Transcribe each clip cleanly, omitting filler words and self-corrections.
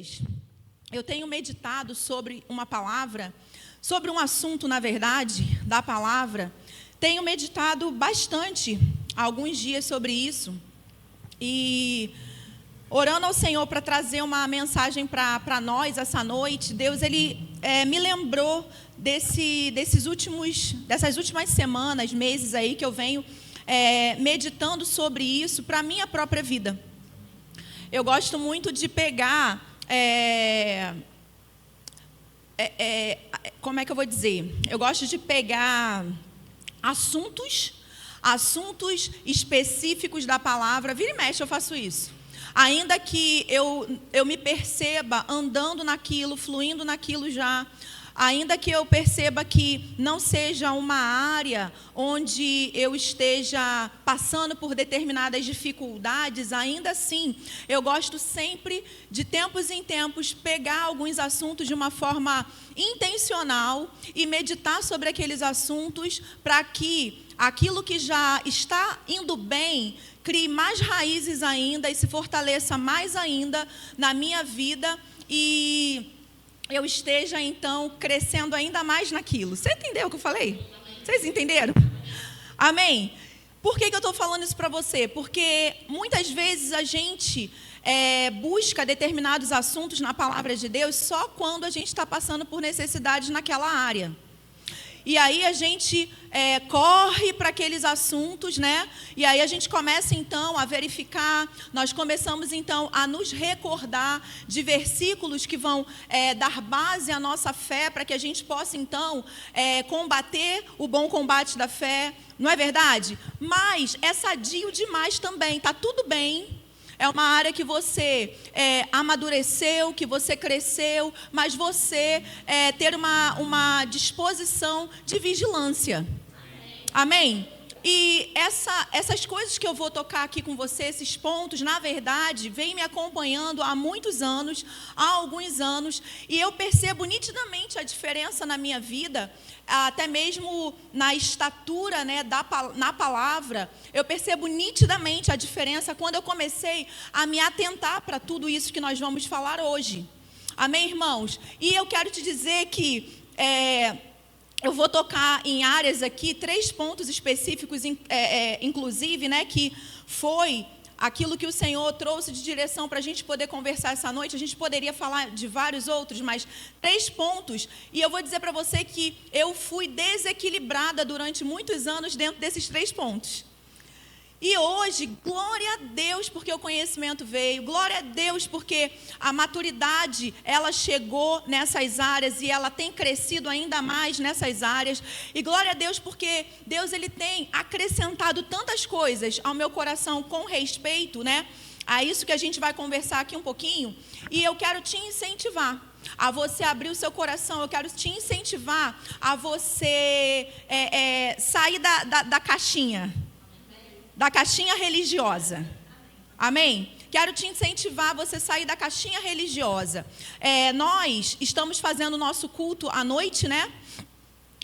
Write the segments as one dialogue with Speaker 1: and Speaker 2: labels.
Speaker 1: dias, eu tenho meditado sobre uma palavra, sobre um assunto, na verdade, da palavra. Tenho meditado bastante há alguns dias sobre isso. E orando ao Senhor para trazer uma mensagem para nós essa noite, Deus ele me lembrou dessas últimas semanas, meses aí que eu venho meditando sobre isso para a minha própria vida. Eu gosto muito de pegar, como é que eu vou dizer? Eu gosto de pegar assuntos específicos da palavra. Vira e mexe, eu faço isso. Ainda que eu me perceba andando naquilo, fluindo naquilo já, ainda que eu perceba que não seja uma área onde eu esteja passando por determinadas dificuldades, ainda assim, eu gosto sempre, de tempos em tempos, pegar alguns assuntos de uma forma intencional e meditar sobre aqueles assuntos para que aquilo que já está indo bem crie mais raízes ainda e se fortaleça mais ainda na minha vida e eu esteja, então, crescendo ainda mais naquilo. Você entendeu o que eu falei? Vocês entenderam? Amém? Por que eu estou falando isso para você? Porque muitas vezes a gente busca determinados assuntos na palavra de Deus só quando a gente está passando por necessidades naquela área. E aí a gente corre para aqueles assuntos, né? E aí a gente começa então a verificar, nós começamos então a nos recordar de versículos que vão dar base à nossa fé, para que a gente possa então combater o bom combate da fé, não é verdade? Mas é sadio demais também, tá tudo bem. É uma área que você amadureceu, que você cresceu, mas você ter uma disposição de vigilância. Amém? E essas coisas que eu vou tocar aqui com você, esses pontos, na verdade, vêm me acompanhando há muitos anos, há alguns anos, e eu percebo nitidamente a diferença na minha vida, até mesmo na estatura, né, na palavra. Eu percebo nitidamente a diferença quando eu comecei a me atentar para tudo isso que nós vamos falar hoje. Amém, irmãos? E eu quero te dizer que eu vou tocar em áreas aqui, 3 pontos específicos, inclusive, né, que foi aquilo que o Senhor trouxe de direção para a gente poder conversar essa noite. A gente poderia falar de vários outros, mas 3 pontos. E eu vou dizer para você que eu fui desequilibrada durante muitos anos dentro desses 3 pontos. E hoje, glória a Deus porque o conhecimento veio, glória a Deus porque a maturidade, ela chegou nessas áreas e ela tem crescido ainda mais nessas áreas. E glória a Deus porque Deus ele tem acrescentado tantas coisas ao meu coração com respeito, né? A isso que a gente vai conversar aqui um pouquinho. E eu quero te incentivar a você abrir o seu coração, eu quero te incentivar a você sair da caixinha. Da caixinha religiosa. Amém? Quero te incentivar a você sair da caixinha religiosa. Nós estamos fazendo o nosso culto à noite, né?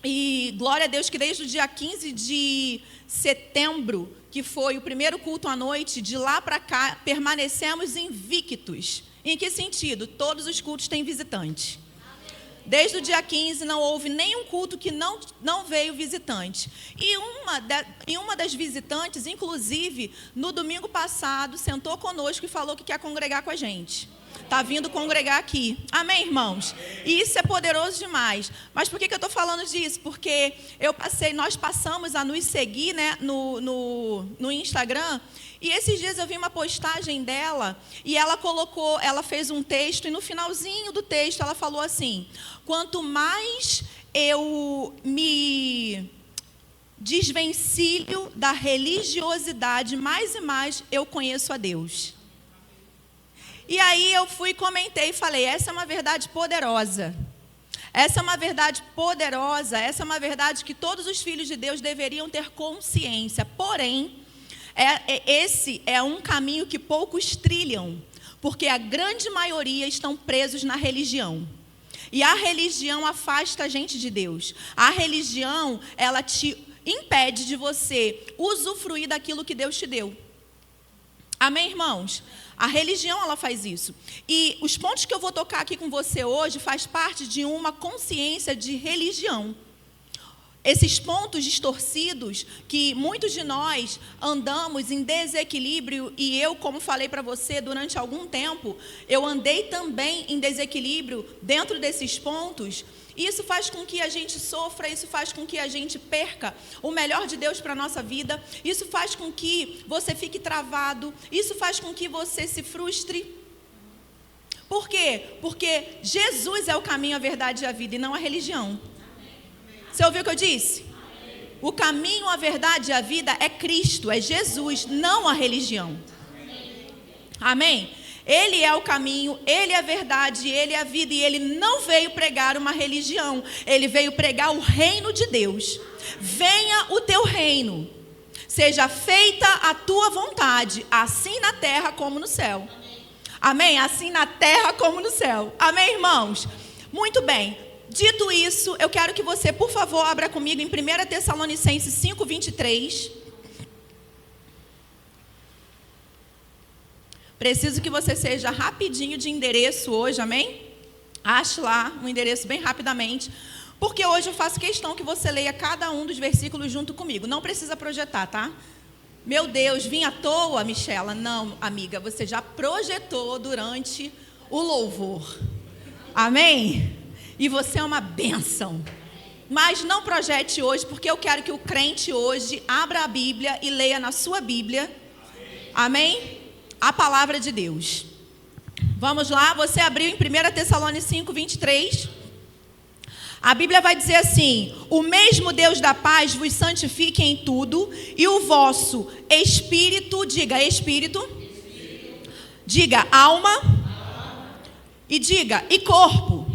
Speaker 1: E glória a Deus que desde o dia 15 de setembro, que foi o primeiro culto à noite, de lá para cá, permanecemos invictos. Em que sentido? Todos os cultos têm visitante. Desde o dia 15 não houve nenhum culto que não veio visitante. E uma das visitantes, inclusive, no domingo passado, sentou conosco e falou que quer congregar com a gente. Está vindo congregar aqui. Amém, irmãos? E isso é poderoso demais. Mas por que eu estou falando disso? Porque nós passamos a nos seguir, né, no Instagram. E esses dias eu vi uma postagem dela e ela fez um texto e no finalzinho do texto ela falou assim: quanto mais eu me desvencilho da religiosidade, mais e mais eu conheço a Deus. E aí eu comentei e falei, essa é uma verdade poderosa. Essa é uma verdade poderosa, essa é uma verdade que todos os filhos de Deus deveriam ter consciência. Porém, esse é um caminho que poucos trilham, porque a grande maioria estão presos na religião. E a religião afasta a gente de Deus. A religião, ela te impede de você usufruir daquilo que Deus te deu. Amém, irmãos? A religião, ela faz isso. E os pontos que eu vou tocar aqui com você hoje faz parte de uma consciência de religião. Esses pontos distorcidos que muitos de nós andamos em desequilíbrio, e eu, como falei para você, durante algum tempo, eu andei também em desequilíbrio dentro desses pontos. Isso faz com que a gente sofra, isso faz com que a gente perca o melhor de Deus para a nossa vida, isso faz com que você fique travado, isso faz com que você se frustre. Por quê? Porque Jesus é o caminho, a verdade e a vida, e não a religião. Você ouviu o que eu disse? O caminho, a verdade e a vida é Cristo, é Jesus, não a religião. Amém? Ele é o caminho, Ele é a verdade, Ele é a vida, e Ele não veio pregar uma religião, Ele veio pregar o reino de Deus. Venha o teu reino, seja feita a tua vontade, assim na terra como no céu. Amém? Assim na terra como no céu. Amém, irmãos? Muito bem. Dito isso, eu quero que você, por favor, abra comigo em 1 Tessalonicenses 5:23. Preciso que você seja rapidinho de endereço hoje, amém? Ache lá um endereço bem rapidamente, porque hoje eu faço questão que você leia cada um dos versículos junto comigo. Não precisa projetar, tá? Meu Deus, vim à toa, Michela? Não, amiga, você já projetou durante o louvor. Amém? E você é uma bênção. Mas não projete hoje, porque eu quero que o crente hoje abra a Bíblia e leia na sua Bíblia. Amém? A palavra de Deus. Vamos lá, você abriu em 1 Tessalonicenses 5:23. A Bíblia vai dizer assim: o mesmo Deus da paz vos santifique em tudo, e o vosso espírito, diga espírito, diga alma, e diga e corpo.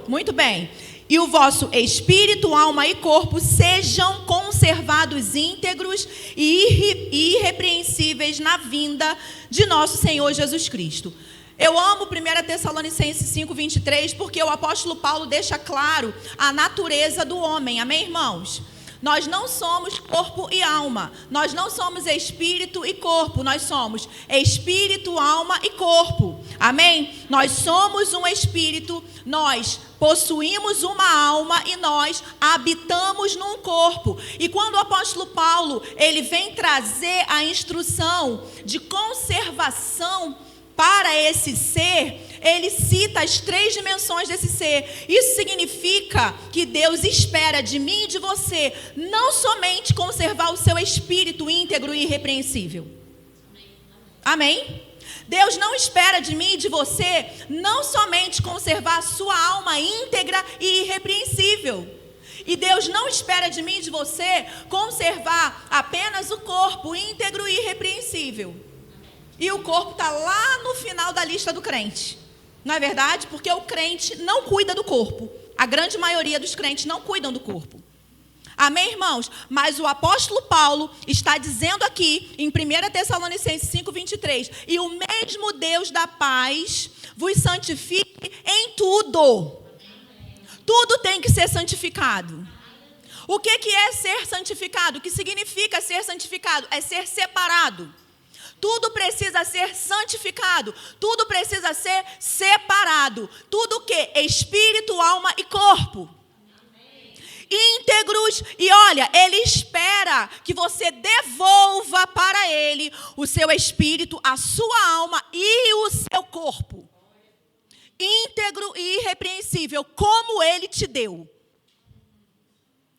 Speaker 1: Muito bem. E o vosso espírito, alma e corpo sejam conservados íntegros e irrepreensíveis na vinda de nosso Senhor Jesus Cristo. Eu amo 1 Tessalonicenses 5:23, porque o apóstolo Paulo deixa claro a natureza do homem. Amém, irmãos? Nós não somos corpo e alma, nós não somos espírito e corpo, nós somos espírito, alma e corpo. Amém? Nós somos um espírito, nós possuímos uma alma e nós habitamos num corpo. E quando o apóstolo Paulo, ele vem trazer a instrução de conservação para esse ser, ele cita as 3 dimensões desse ser. Isso significa que Deus espera de mim e de você não somente conservar o seu espírito íntegro e irrepreensível. Amém? Deus não espera de mim e de você não somente conservar a sua alma íntegra e irrepreensível. E Deus não espera de mim e de você conservar apenas o corpo íntegro e irrepreensível. E o corpo está lá no final da lista do crente. Não é verdade? Porque o crente não cuida do corpo. A grande maioria dos crentes não cuidam do corpo. Amém, irmãos? Mas o apóstolo Paulo está dizendo aqui, em 1 Tessalonicenses 5:23, e o mesmo Deus da paz vos santifique em tudo. Tudo tem que ser santificado. O que é ser santificado? O que significa ser santificado? É ser separado. Tudo precisa ser santificado, tudo precisa ser separado. Tudo o quê? Espírito, alma e corpo. Íntegros, e olha, Ele espera que você devolva para Ele o seu espírito, a sua alma e o seu corpo. Íntegro e irrepreensível, como Ele te deu.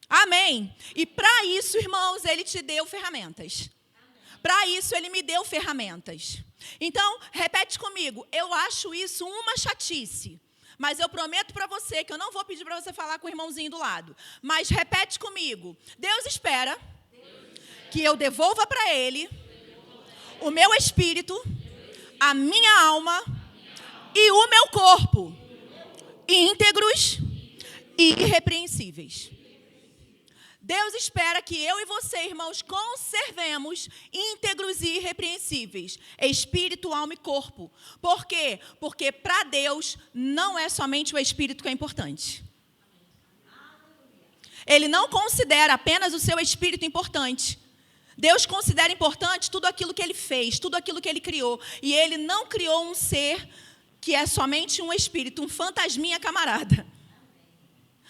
Speaker 1: Amém? E para isso, irmãos, Ele te deu ferramentas. Para isso, Ele me deu ferramentas. Então, repete comigo. Eu acho isso uma chatice. Mas eu prometo para você que eu não vou pedir para você falar com o irmãozinho do lado. Mas repete comigo. Deus espera que eu devolva para Ele o meu espírito, a minha alma e o meu corpo íntegros e irrepreensíveis. Deus espera que eu e você, irmãos, conservemos íntegros e irrepreensíveis, espírito, alma e corpo. Por quê? Porque para Deus não é somente o espírito que é importante. Ele não considera apenas o seu espírito importante. Deus considera importante tudo aquilo que Ele fez, tudo aquilo que Ele criou. E Ele não criou um ser que é somente um espírito, um fantasminha camarada.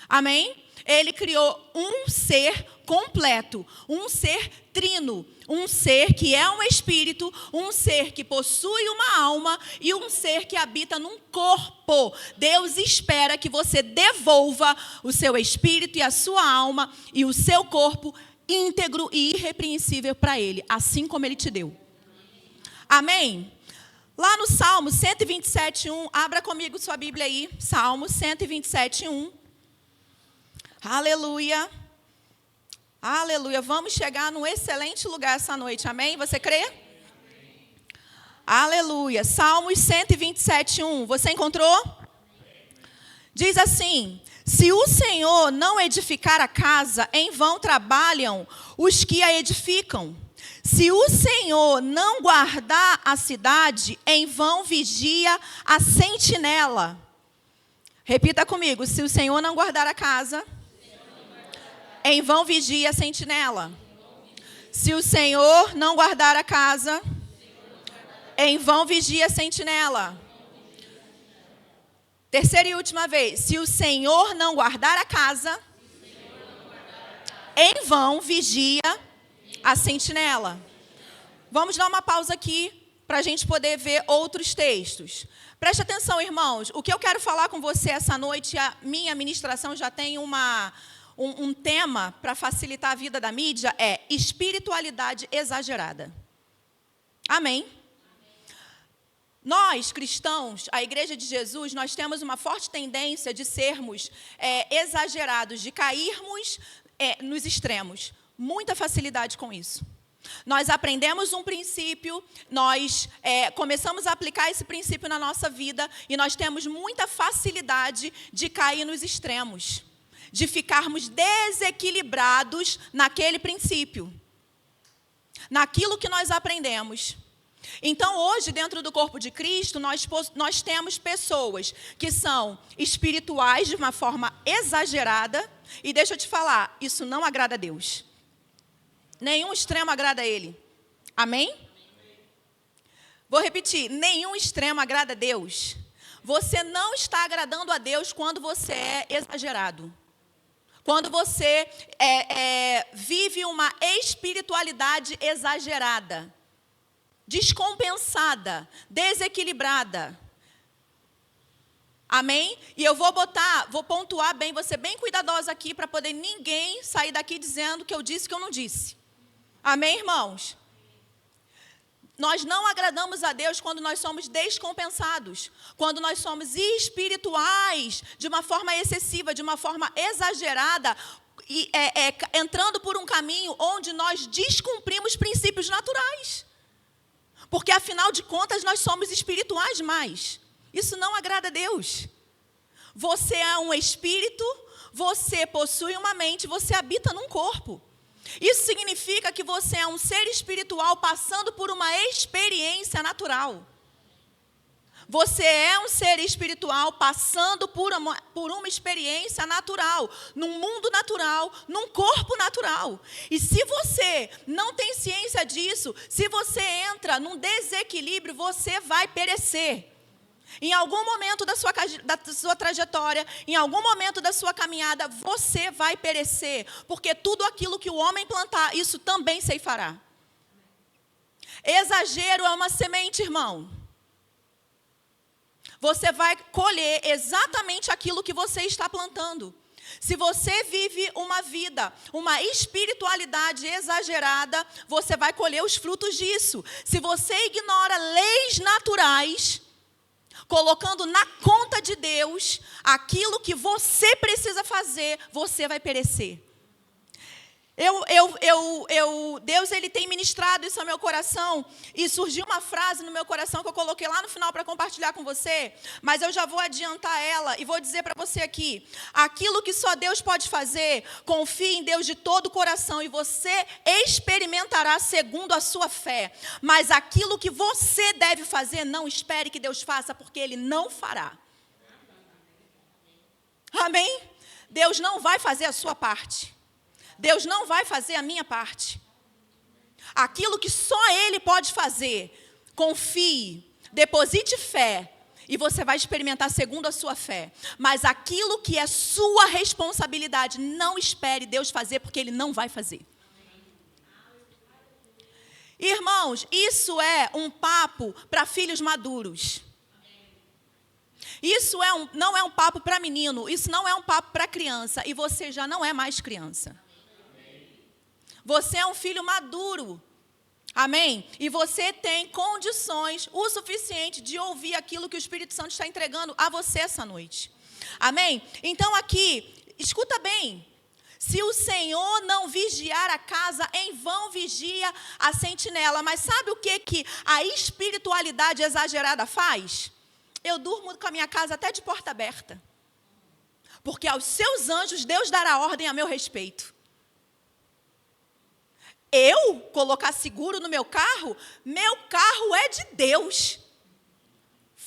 Speaker 1: Amém? Ele criou um ser completo, um ser trino, um ser que é um espírito, um ser que possui uma alma e um ser que habita num corpo. Deus espera que você devolva o seu espírito e a sua alma e o seu corpo íntegro e irrepreensível para Ele, assim como Ele te deu. Amém? Lá no Salmo 127:1, abra comigo sua Bíblia aí, Salmo 127:1. Aleluia. Aleluia. Vamos chegar num excelente lugar essa noite, amém? Você crê? Amém. Aleluia. Salmos 127:1. Você encontrou? Amém. Diz assim: se o Senhor não edificar a casa, em vão trabalham os que a edificam. Se o Senhor não guardar a cidade, em vão vigia a sentinela. Repita comigo: se o Senhor não guardar a casa, em vão vigia a sentinela. Se o Senhor não guardar a casa, em vão vigia a sentinela. Terceira e última vez. Se o Senhor não guardar a casa, em vão vigia a sentinela. Vamos dar uma pausa aqui para a gente poder ver outros textos. Preste atenção, irmãos. O que eu quero falar com você essa noite, a minha ministração já tem um tema para facilitar a vida da mídia, é espiritualidade exagerada. Amém? Nós, cristãos, a Igreja de Jesus, nós temos uma forte tendência de sermos exagerados, de cairmos nos extremos. Muita facilidade com isso. Nós aprendemos um princípio, nós começamos a aplicar esse princípio na nossa vida e nós temos muita facilidade de cair nos extremos, de ficarmos desequilibrados naquele princípio, naquilo que nós aprendemos. Então, hoje, dentro do corpo de Cristo, nós temos pessoas que são espirituais de uma forma exagerada, e deixa eu te falar, isso não agrada a Deus. Nenhum extremo agrada a Ele. Amém? Vou repetir, nenhum extremo agrada a Deus. Você não está agradando a Deus quando você é exagerado. Quando você vive uma espiritualidade exagerada, descompensada, desequilibrada. Amém? E eu vou pontuar bem, vou ser bem cuidadosa aqui para poder ninguém sair daqui dizendo que eu disse que eu não disse. Amém, irmãos? Nós não agradamos a Deus quando nós somos descompensados, quando nós somos espirituais de uma forma excessiva, de uma forma exagerada, e entrando por um caminho onde nós descumprimos princípios naturais. Porque, afinal de contas, nós somos espirituais demais. Isso não agrada a Deus. Você é um espírito, você possui uma mente, você habita num corpo. Isso significa que você é um ser espiritual passando por uma experiência natural. Você é um ser espiritual passando por uma experiência natural, num mundo natural, num corpo natural. E se você não tem ciência disso, se você entra num desequilíbrio, você vai perecer. Em algum momento da sua trajetória, em algum momento da sua caminhada, você vai perecer. Porque tudo aquilo que o homem plantar, isso também ceifará. Exagero é uma semente, irmão. Você vai colher exatamente aquilo que você está plantando. Se você vive uma vida, uma espiritualidade exagerada, você vai colher os frutos disso. Se você ignora leis naturais, colocando na conta de Deus aquilo que você precisa fazer, você vai perecer. Deus, Ele tem ministrado isso ao meu coração, e surgiu uma frase no meu coração que eu coloquei lá no final para compartilhar com você, mas eu já vou adiantar ela e vou dizer para você aqui: aquilo que só Deus pode fazer, confie em Deus de todo o coração e você experimentará segundo a sua fé. Mas aquilo que você deve fazer, não espere que Deus faça, porque Ele não fará. Amém? Deus não vai fazer a sua parte. Deus não vai fazer a minha parte. Aquilo que só Ele pode fazer, confie, deposite fé, e você vai experimentar segundo a sua fé. Mas aquilo que é sua responsabilidade, não espere Deus fazer, porque Ele não vai fazer. Irmãos, isso é um papo para filhos maduros. Isso não é um papo para menino, isso não é um papo para criança, e você já não é mais criança. Você é um filho maduro. Amém? E você tem condições o suficiente de ouvir aquilo que o Espírito Santo está entregando a você essa noite. Amém? Então aqui, escuta bem. Se o Senhor não vigiar a casa, em vão vigia a sentinela. Mas sabe o que a espiritualidade exagerada faz? Eu durmo com a minha casa até de porta aberta. Porque aos seus anjos Deus dará ordem a meu respeito. Eu colocar seguro no meu carro é de Deus.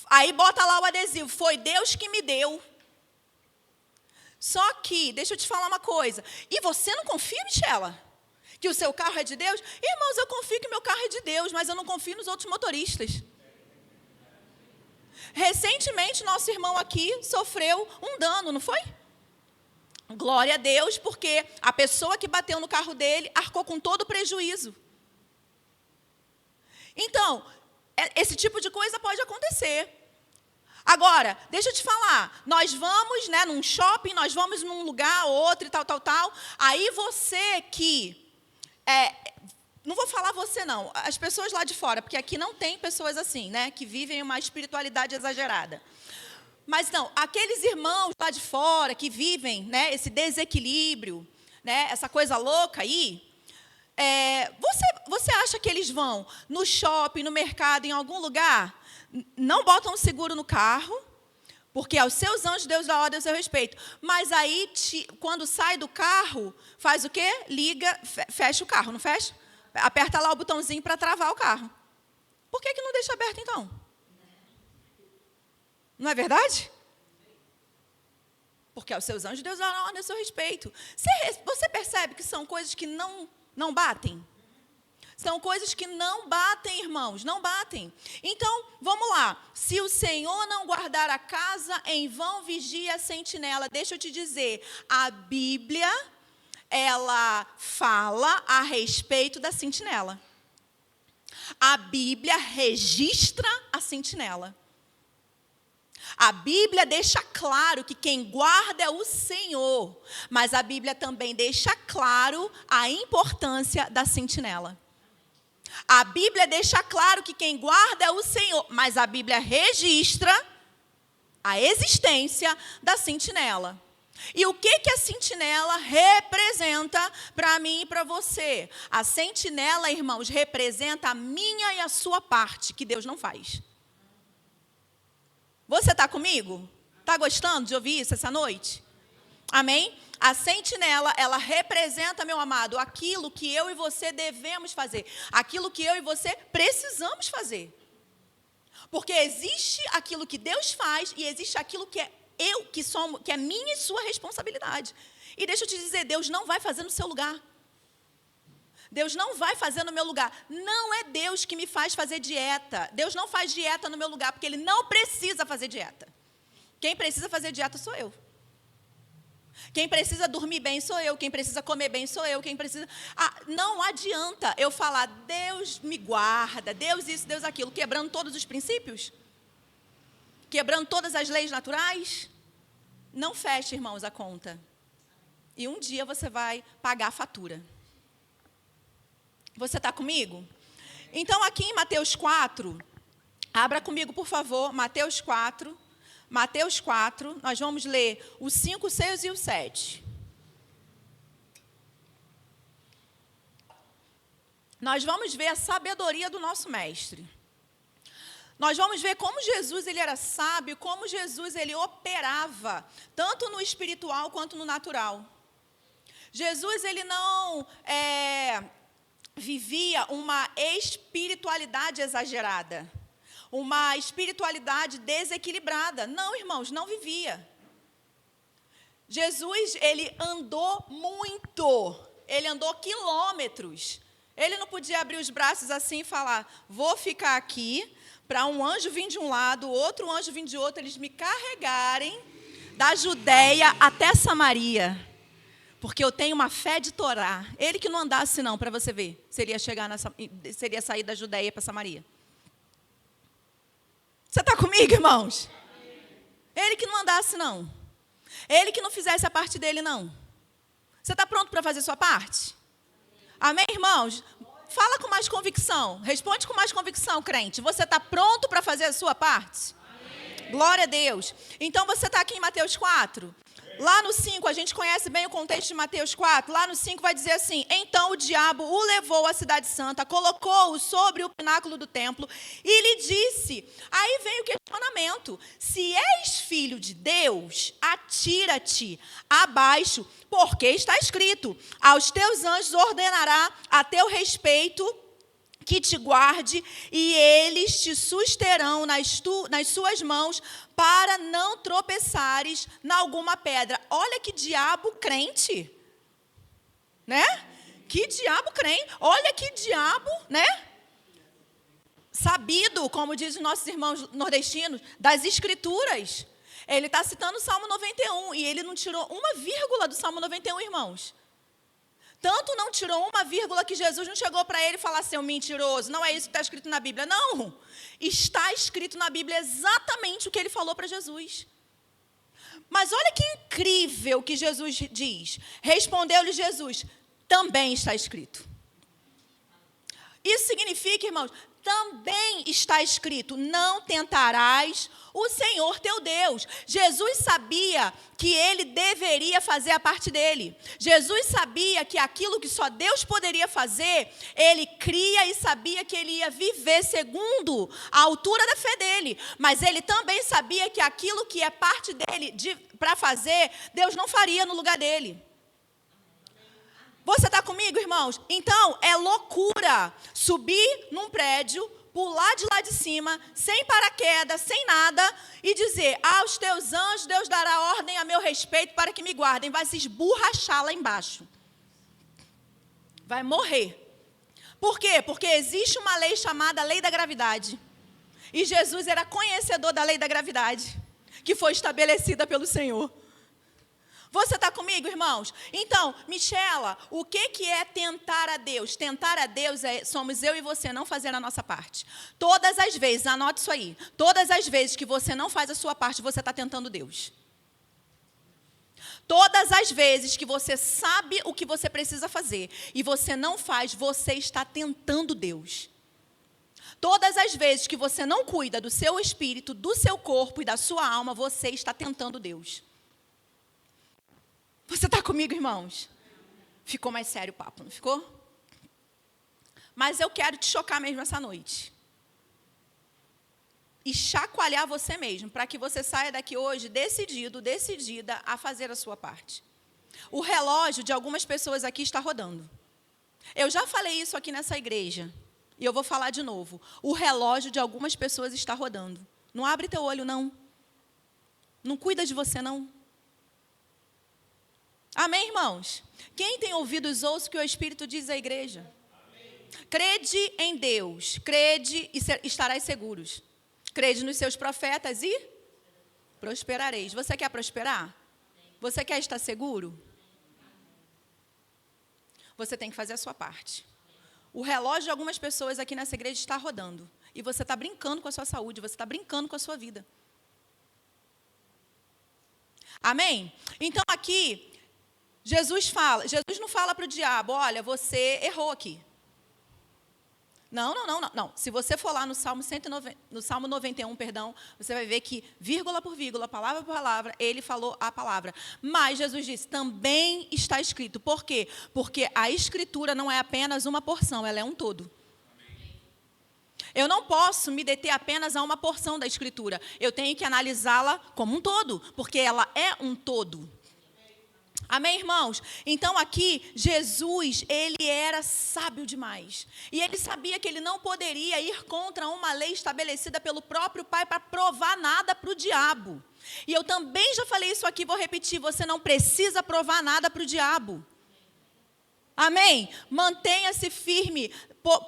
Speaker 1: Aí bota lá o adesivo, foi Deus que me deu. Só que, deixa eu te falar uma coisa, e você não confia, Michela, que o seu carro é de Deus? Irmãos, eu confio que meu carro é de Deus, mas eu não confio nos outros motoristas. Recentemente, nosso irmão aqui sofreu um dano, não foi? Glória a Deus, porque a pessoa que bateu no carro dele arcou com todo o prejuízo. Então, esse tipo de coisa pode acontecer. Agora, deixa eu te falar, nós vamos, num shopping, nós vamos num lugar ou outro e tal. Aí você que... não vou falar você não, as pessoas lá de fora, porque aqui não tem pessoas assim, que vivem uma espiritualidade exagerada. Mas não, aqueles irmãos lá de fora que vivem, esse desequilíbrio, essa coisa louca aí, você acha que eles vão no shopping, no mercado, em algum lugar, não botam seguro no carro, porque aos seus anjos Deus dá ordem a seu respeito. Mas aí, quando sai do carro, faz o quê? Liga, fecha o carro, não fecha? Aperta lá o botãozinho para travar o carro. Por que não deixa aberto, então? Não é verdade? Porque aos seus anjos Deus dá ordem a seu respeito. Você percebe que são coisas que não batem? São coisas que não batem, irmãos, não batem. Então, vamos lá. Se o Senhor não guardar a casa, em vão vigia a sentinela. Deixa eu te dizer, a Bíblia, ela fala a respeito da sentinela. A Bíblia registra a sentinela. A Bíblia deixa claro que quem guarda é o Senhor, mas a Bíblia também deixa claro a importância da sentinela. A Bíblia deixa claro que quem guarda é o Senhor, mas a Bíblia registra a existência da sentinela. E o que a sentinela representa para mim e para você? A sentinela, irmãos, representa a minha e a sua parte, que Deus não faz. Você está comigo? Está gostando de ouvir isso essa noite? Amém? A sentinela, ela representa, meu amado, aquilo que eu e você devemos fazer. Aquilo que eu e você precisamos fazer. Porque existe aquilo que Deus faz e existe aquilo que é que é minha e sua responsabilidade. E deixa eu te dizer, Deus não vai fazer no seu lugar. Deus não vai fazer no meu lugar. Não é Deus que me faz fazer dieta. Deus não faz dieta no meu lugar, porque Ele não precisa fazer dieta. Quem precisa fazer dieta sou eu. Quem precisa dormir bem sou eu. Quem precisa comer bem sou eu. Quem precisa... não adianta eu falar, Deus me guarda, Deus isso, Deus aquilo, quebrando todos os princípios, quebrando todas as leis naturais. Não feche, irmãos, a conta. E um dia você vai pagar a fatura. Você está comigo? Então, aqui em Mateus 4, abra comigo, por favor, Mateus 4. Mateus 4, nós vamos ler os 5, 6 e o 7. Nós vamos ver a sabedoria do nosso mestre. Nós vamos ver como Jesus ele era sábio, como Jesus ele operava, tanto no espiritual quanto no natural. Jesus ele não vivia uma espiritualidade exagerada, uma espiritualidade desequilibrada. Não, irmãos, não vivia. Jesus, ele andou muito, ele andou quilômetros, Ele não podia abrir os braços assim e falar, vou ficar aqui para um anjo vir de um lado, outro anjo vir de outro, eles me carregarem da Judeia até Samaria. Porque eu tenho uma fé de Torá. Ele que não andasse não, para você ver, seria sair da Judeia para Samaria. Você está comigo, irmãos? Ele que não andasse não. Ele que não fizesse a parte dele não. Você está pronto para fazer a sua parte? Amém, irmãos? Fala com mais convicção. Responde com mais convicção, crente. Você está pronto para fazer a sua parte? Amém. Glória a Deus. Então, você está aqui em Mateus 4. Lá no 5, a gente conhece bem o contexto de Mateus 4. Lá no 5 vai dizer assim, então o diabo o levou à cidade santa, colocou-o sobre o pináculo do templo e lhe disse, aí vem o questionamento, se és filho de Deus, atira-te abaixo, porque está escrito, aos teus anjos ordenará a teu respeito que te guarde, e eles te susterão nas suas mãos, para não tropeçares em alguma pedra. Olha que diabo crente, né? Que diabo crente. Olha que diabo, né? Sabido, como dizem os nossos irmãos nordestinos, das escrituras. Ele está citando o Salmo 91, e ele não tirou uma vírgula do Salmo 91, irmãos. Tanto não tirou uma vírgula que Jesus não chegou para ele e falou assim, mentiroso, não é isso que está escrito na Bíblia. Não, está escrito na Bíblia exatamente o que ele falou para Jesus. Mas olha que incrível que Jesus diz. Respondeu-lhe Jesus, também está escrito. Isso significa, irmãos, também está escrito, não tentarás o Senhor teu Deus. Jesus sabia que ele deveria fazer a parte dele. Jesus sabia que aquilo que só Deus poderia fazer, ele cria e sabia que ele ia viver segundo a altura da fé dele. Mas ele também sabia que aquilo que é parte dele para fazer, Deus não faria no lugar dele. Você está comigo, irmãos? Então, é loucura subir num prédio, pular de lá de cima, sem paraquedas, sem nada, e dizer, aos teus anjos Deus dará ordem a meu respeito para que me guardem. Vai se esborrachar lá embaixo. Vai morrer. Por quê? Porque existe uma lei chamada lei da gravidade. E Jesus era conhecedor da lei da gravidade, que foi estabelecida pelo Senhor. Você está comigo, irmãos? Então, Michela, o que é tentar a Deus? Tentar a Deus somos eu e você não fazer a nossa parte. Todas as vezes, anote isso aí, todas as vezes que você não faz a sua parte, você está tentando Deus. Todas as vezes que você sabe o que você precisa fazer e você não faz, você está tentando Deus. Todas as vezes que você não cuida do seu espírito, do seu corpo e da sua alma, você está tentando Deus. Você está comigo, irmãos? Ficou mais sério o papo, não ficou? Mas eu quero te chocar mesmo essa noite. E chacoalhar você mesmo, para que você saia daqui hoje decidida a fazer a sua parte. O relógio de algumas pessoas aqui está rodando. Eu já falei isso aqui nessa igreja, e eu vou falar de novo. O relógio de algumas pessoas está rodando. Não abre teu olho, não. Não cuida de você, não. Amém, irmãos? Quem tem ouvidos, ouça o que o Espírito diz à igreja. Amém. Crede em Deus, crede e estarás seguros. Crede nos seus profetas e prosperareis. Você quer prosperar? Você quer estar seguro? Você tem que fazer a sua parte. O relógio de algumas pessoas aqui nessa igreja está rodando. E você está brincando com a sua saúde, você está brincando com a sua vida. Amém? Então aqui... Jesus não fala para o diabo, olha, você errou aqui. Não. Se você for lá no Salmo 91, você vai ver que, vírgula por vírgula, palavra por palavra, ele falou a palavra. Mas Jesus disse, também está escrito. Por quê? Porque a Escritura não é apenas uma porção, ela é um todo. Eu não posso me deter apenas a uma porção da Escritura. Eu tenho que analisá-la como um todo, porque ela é um todo. Amém, irmãos? Então aqui, Jesus, ele era sábio demais. E ele sabia que ele não poderia ir contra uma lei estabelecida pelo próprio Pai para provar nada para o diabo. E eu também já falei isso aqui, vou repetir, você não precisa provar nada para o diabo. Amém? Mantenha-se firme,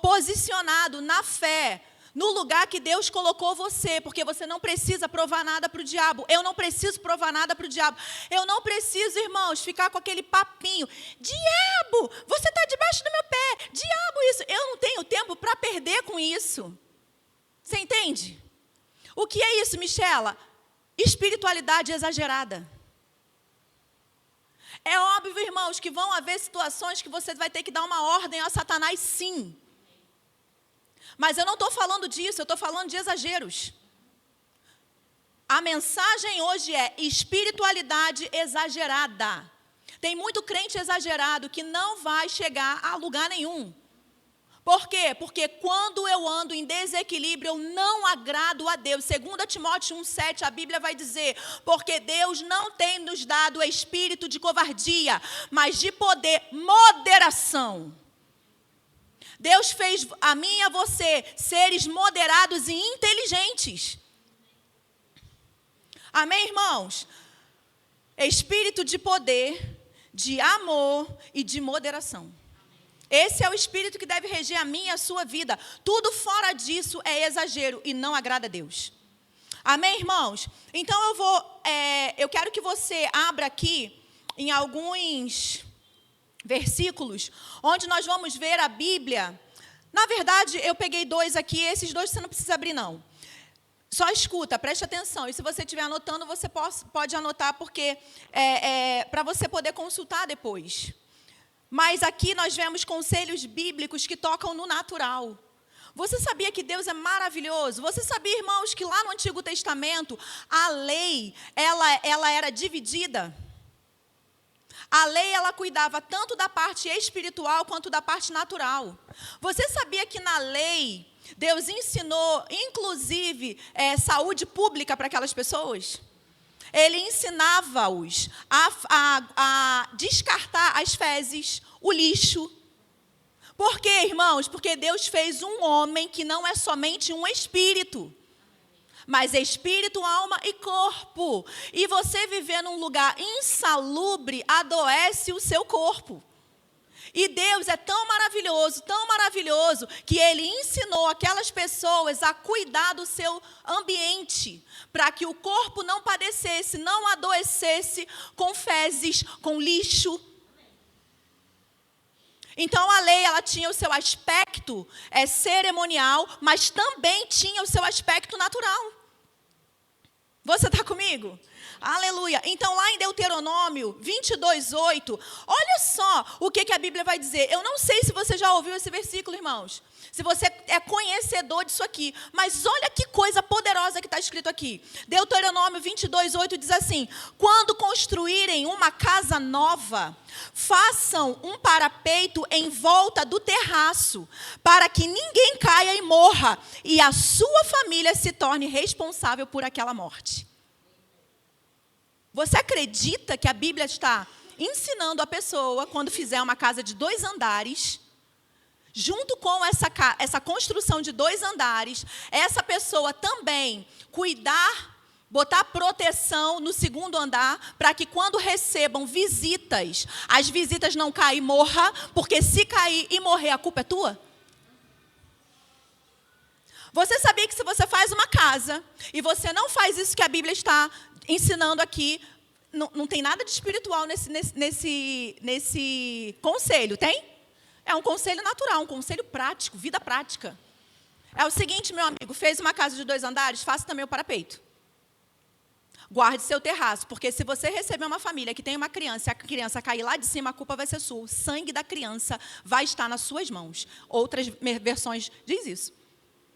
Speaker 1: posicionado na fé, no lugar que Deus colocou você, porque você não precisa provar nada para o diabo. Eu não preciso provar nada para o diabo. Eu não preciso, irmãos, ficar com aquele papinho. Diabo, você está debaixo do meu pé. Diabo, isso. Eu não tenho tempo para perder com isso. Você entende? O que é isso, Michela? Espiritualidade exagerada. É óbvio, irmãos, que vão haver situações que você vai ter que dar uma ordem a Satanás, sim. Mas eu não estou falando disso, eu estou falando de exageros. A mensagem hoje é espiritualidade exagerada. Tem muito crente exagerado que não vai chegar a lugar nenhum. Por quê? Porque quando eu ando em desequilíbrio, eu não agrado a Deus. 2 Timóteo 1,7, a Bíblia vai dizer: porque Deus não tem nos dado espírito de covardia, mas de poder, moderação. Deus fez a mim e a você seres moderados e inteligentes. Amém, irmãos? Espírito de poder, de amor e de moderação. Esse é o espírito que deve reger a minha e a sua vida. Tudo fora disso é exagero e não agrada a Deus. Amém, irmãos? Então eu quero que você abra aqui em alguns versículos, onde nós vamos ver a Bíblia. Na verdade, eu peguei 2 aqui, esses 2 você não precisa abrir, não. Só escuta, preste atenção. E se você estiver anotando, você pode anotar, porque para você poder consultar depois. Mas aqui nós vemos conselhos bíblicos que tocam no natural. Você sabia que Deus é maravilhoso? Você sabia, irmãos, que lá no Antigo Testamento, a lei, ela era dividida? A lei, ela cuidava tanto da parte espiritual quanto da parte natural. Você sabia que na lei, Deus ensinou, inclusive, saúde pública para aquelas pessoas? Ele ensinava-os a descartar as fezes, o lixo. Por quê, irmãos? Porque Deus fez um homem que não é somente um espírito, mas espírito, alma e corpo. E você viver num lugar insalubre adoece o seu corpo. E Deus é tão maravilhoso, que Ele ensinou aquelas pessoas a cuidar do seu ambiente, para que o corpo não padecesse, não adoecesse com fezes, com lixo. Então a lei, ela tinha o seu aspecto cerimonial, mas também tinha o seu aspecto natural. Você está comigo? Aleluia. Então lá em Deuteronômio 22:8, olha só o que a Bíblia vai dizer. Eu não sei se você já ouviu esse versículo, irmãos, se você é conhecedor disso aqui, mas olha que coisa poderosa que está escrito aqui. Deuteronômio 22:8 diz assim: quando construírem uma casa nova, façam um parapeito em volta do terraço, para que ninguém caia e morra, e a sua família se torne responsável por aquela morte. Você acredita que a Bíblia está ensinando a pessoa, quando fizer uma casa de 2 andares, junto com essa construção de 2 andares, essa pessoa também cuidar, botar proteção no 2º andar, para que quando recebam visitas, as visitas não caem e morram, porque se cair e morrer, a culpa é tua? Você sabia que se você faz uma casa, e você não faz isso que a Bíblia está ensinando aqui, não tem nada de espiritual nesse conselho, tem? É um conselho natural, um conselho prático, vida prática. É o seguinte, meu amigo, fez uma casa de 2 andares, faça também o parapeito. Guarde seu terraço, porque se você receber uma família que tem uma criança, e a criança cair lá de cima, a culpa vai ser sua. O sangue da criança vai estar nas suas mãos. Outras versões diz isso.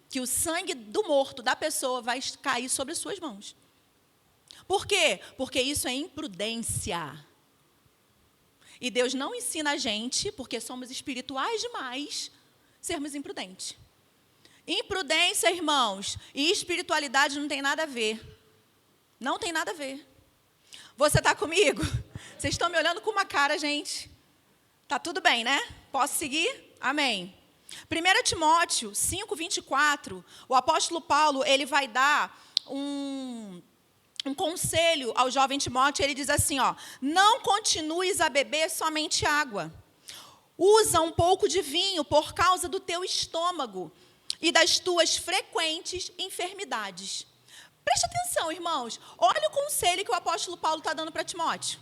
Speaker 1: Que o sangue do morto, da pessoa, vai cair sobre as suas mãos. Por quê? Porque isso é imprudência. E Deus não ensina a gente, porque somos espirituais demais, sermos imprudentes. Imprudência, irmãos, e espiritualidade não tem nada a ver. Não tem nada a ver. Você está comigo? Vocês estão me olhando com uma cara, gente. Tá tudo bem, né? Posso seguir? Amém. 1 Timóteo 5:24, o apóstolo Paulo, ele vai dar um conselho ao jovem Timóteo. Ele diz assim, ó: não continues a beber somente água. Usa um pouco de vinho por causa do teu estômago e das tuas frequentes enfermidades. Preste atenção, irmãos. Olha o conselho que o apóstolo Paulo está dando para Timóteo.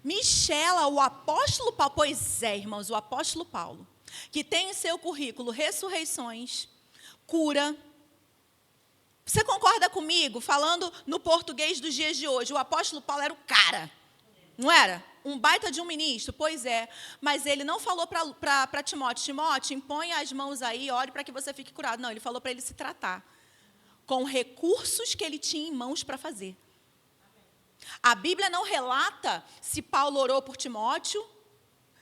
Speaker 1: Michela, o apóstolo Paulo, pois é, irmãos, o apóstolo Paulo, que tem em seu currículo ressurreições, cura. Você concorda comigo, falando no português dos dias de hoje, o apóstolo Paulo era o cara, não era? Um baita de um ministro, pois é, mas ele não falou para Timóteo, Timóteo, impõe as mãos aí, ore para que você fique curado. Não, ele falou para ele se tratar, com recursos que ele tinha em mãos para fazer. A Bíblia não relata se Paulo orou por Timóteo,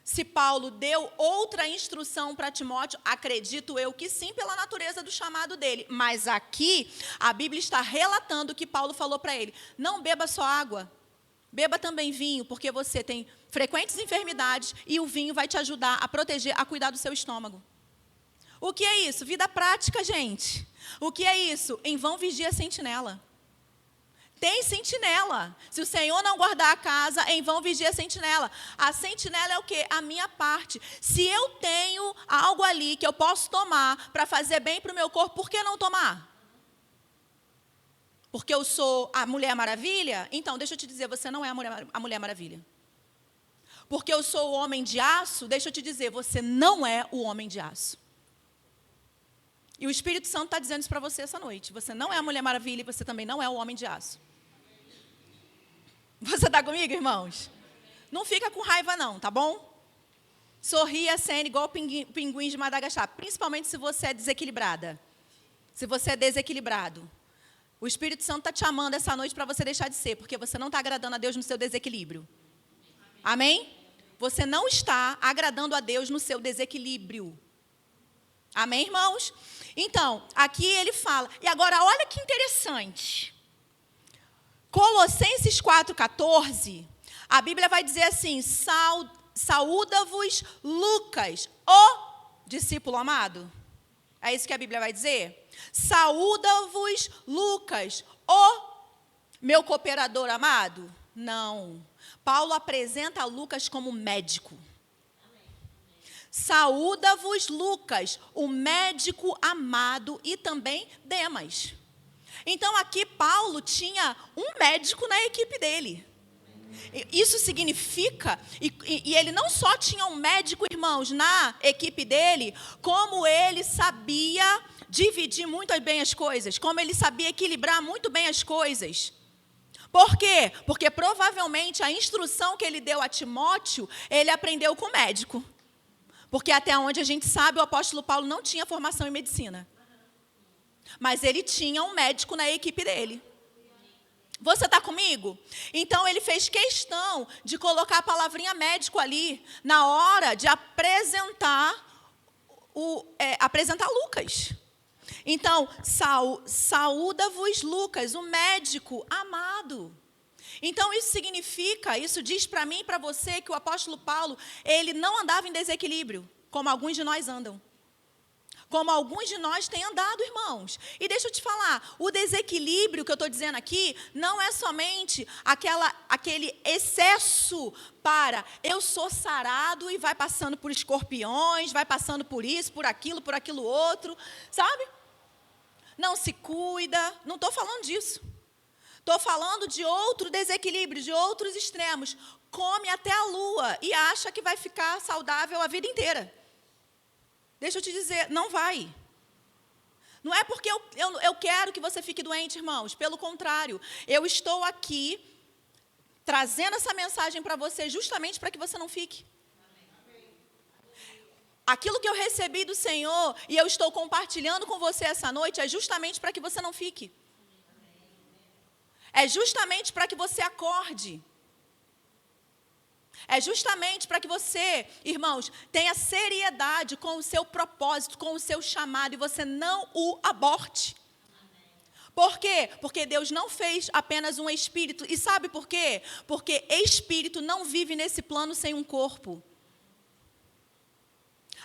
Speaker 1: se Paulo deu outra instrução para Timóteo, acredito eu que sim, pela natureza do chamado dele. Mas aqui, a Bíblia está relatando que Paulo falou para ele, não beba só água, beba também vinho, porque você tem frequentes enfermidades e o vinho vai te ajudar a proteger, a cuidar do seu estômago. O que é isso? Vida prática, gente. O que é isso? Em vão vigia a sentinela. Tem sentinela. Se o Senhor não guardar a casa, em vão vigia a sentinela. A sentinela é o quê? A minha parte. Se eu tenho algo ali que eu posso tomar para fazer bem para o meu corpo, por que não tomar? Porque eu sou a Mulher Maravilha? Então, deixa eu te dizer, você não é a Mulher Maravilha. Porque eu sou o homem de aço? Deixa eu te dizer, você não é o homem de aço. E o Espírito Santo está dizendo isso para você essa noite. Você não é a Mulher Maravilha e você também não é o homem de aço. Você está comigo, irmãos? Não fica com raiva não, tá bom? Sorria, acene igual pinguim de Madagascar. Principalmente se você é desequilibrada. Se você é desequilibrado. O Espírito Santo está te chamando essa noite para você deixar de ser. Porque você não está agradando a Deus no seu desequilíbrio. Amém? Você não está agradando a Deus no seu desequilíbrio. Amém, irmãos? Então, aqui ele fala. E agora, olha que interessante. Colossenses 4,14, a Bíblia vai dizer assim, saúda-vos Lucas, o discípulo amado. É isso que a Bíblia vai dizer? Saúda-vos Lucas, o meu cooperador amado? Não. Paulo apresenta Lucas como médico. Saúda-vos Lucas, o médico amado, e também Demas. Então, aqui Paulo tinha um médico na equipe dele. Isso significa, e ele não só tinha um médico, irmãos, na equipe dele, como ele sabia dividir muito bem as coisas, como ele sabia equilibrar muito bem as coisas. Por quê? Porque provavelmente a instrução que ele deu a Timóteo, ele aprendeu com o médico. Porque até onde a gente sabe, o apóstolo Paulo não tinha formação em medicina. Mas ele tinha um médico na equipe dele. Você está comigo? Então, ele fez questão de colocar a palavrinha médico ali, na hora de apresentar Lucas. Então, saúda-vos Lucas, o médico amado. Então, isso diz para mim e para você que o apóstolo Paulo, ele não andava em desequilíbrio, como alguns de nós andam. Como alguns de nós têm andado, irmãos. E deixa eu te falar, o desequilíbrio que eu estou dizendo aqui, não é somente aquele excesso para eu sou sarado e vai passando por escorpiões, vai passando por isso, por aquilo outro, sabe? Não se cuida, não estou falando disso. Estou falando de outro desequilíbrio, de outros extremos. Come até a lua e acha que vai ficar saudável a vida inteira. Deixa eu te dizer, não vai. Não é porque eu quero que você fique doente, irmãos. Pelo contrário, eu estou aqui trazendo essa mensagem para você justamente para que você não fique. Aquilo que eu recebi do Senhor e eu estou compartilhando com você essa noite é justamente para que você não fique. É justamente para que você acorde. É justamente para que você, irmãos, tenha seriedade com o seu propósito, com o seu chamado, e você não o aborte. Por quê? Porque Deus não fez apenas um espírito. E sabe por quê? Porque espírito não vive nesse plano sem um corpo.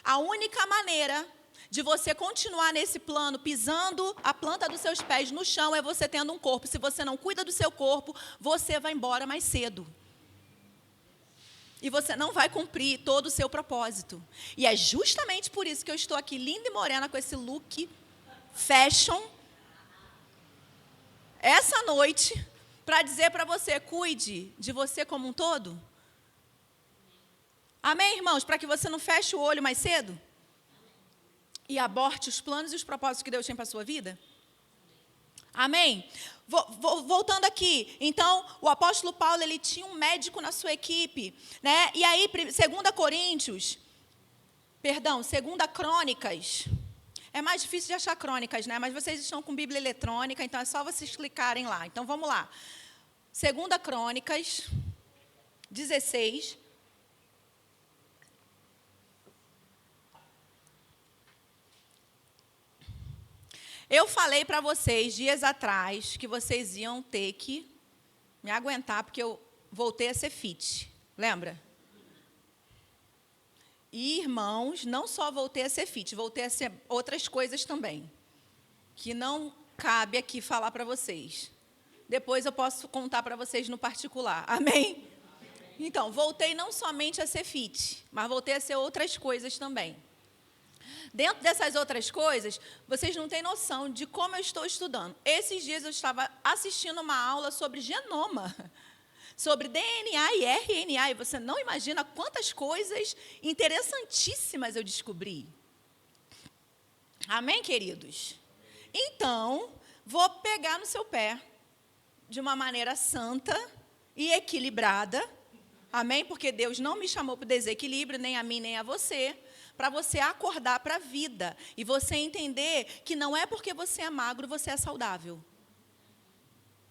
Speaker 1: A única maneira de você continuar nesse plano, pisando a planta dos seus pés no chão, é você tendo um corpo. Se você não cuida do seu corpo, você vai embora mais cedo. e você não vai cumprir todo o seu propósito. E é justamente por isso que eu estou aqui, linda e morena, com esse look fashion, essa noite, para dizer para você, cuide de você como um todo. Amém, irmãos? Para que você não feche o olho mais cedo e aborte os planos e os propósitos que Deus tem para a sua vida. Amém? Voltando aqui, então, o apóstolo Paulo, ele tinha um médico na sua equipe, né? E aí, 2 Crônicas, é mais difícil de achar crônicas, né? Mas vocês estão com Bíblia eletrônica, então é só vocês clicarem lá. Então, vamos lá. 2 Crônicas 16. Eu falei para vocês dias atrás que vocês iam ter que me aguentar, porque eu voltei a ser fit. Lembra? E, irmãos, não só voltei a ser fit, voltei a ser outras coisas também, que não cabe aqui falar para vocês. Depois eu posso contar para vocês no particular. Amém? Então, voltei não somente a ser fit, mas voltei a ser outras coisas também. Dentro dessas outras coisas, vocês não têm noção de como eu estou estudando. Esses dias eu estava assistindo uma aula sobre genoma, sobre DNA e RNA, e você não imagina quantas coisas interessantíssimas eu descobri. Amém, queridos? Então, vou pegar no seu pé de uma maneira santa e equilibrada. Amém? Porque Deus não me chamou para o desequilíbrio, nem a mim, nem a você, para você acordar para a vida e você entender que não é porque você é magro, você é saudável.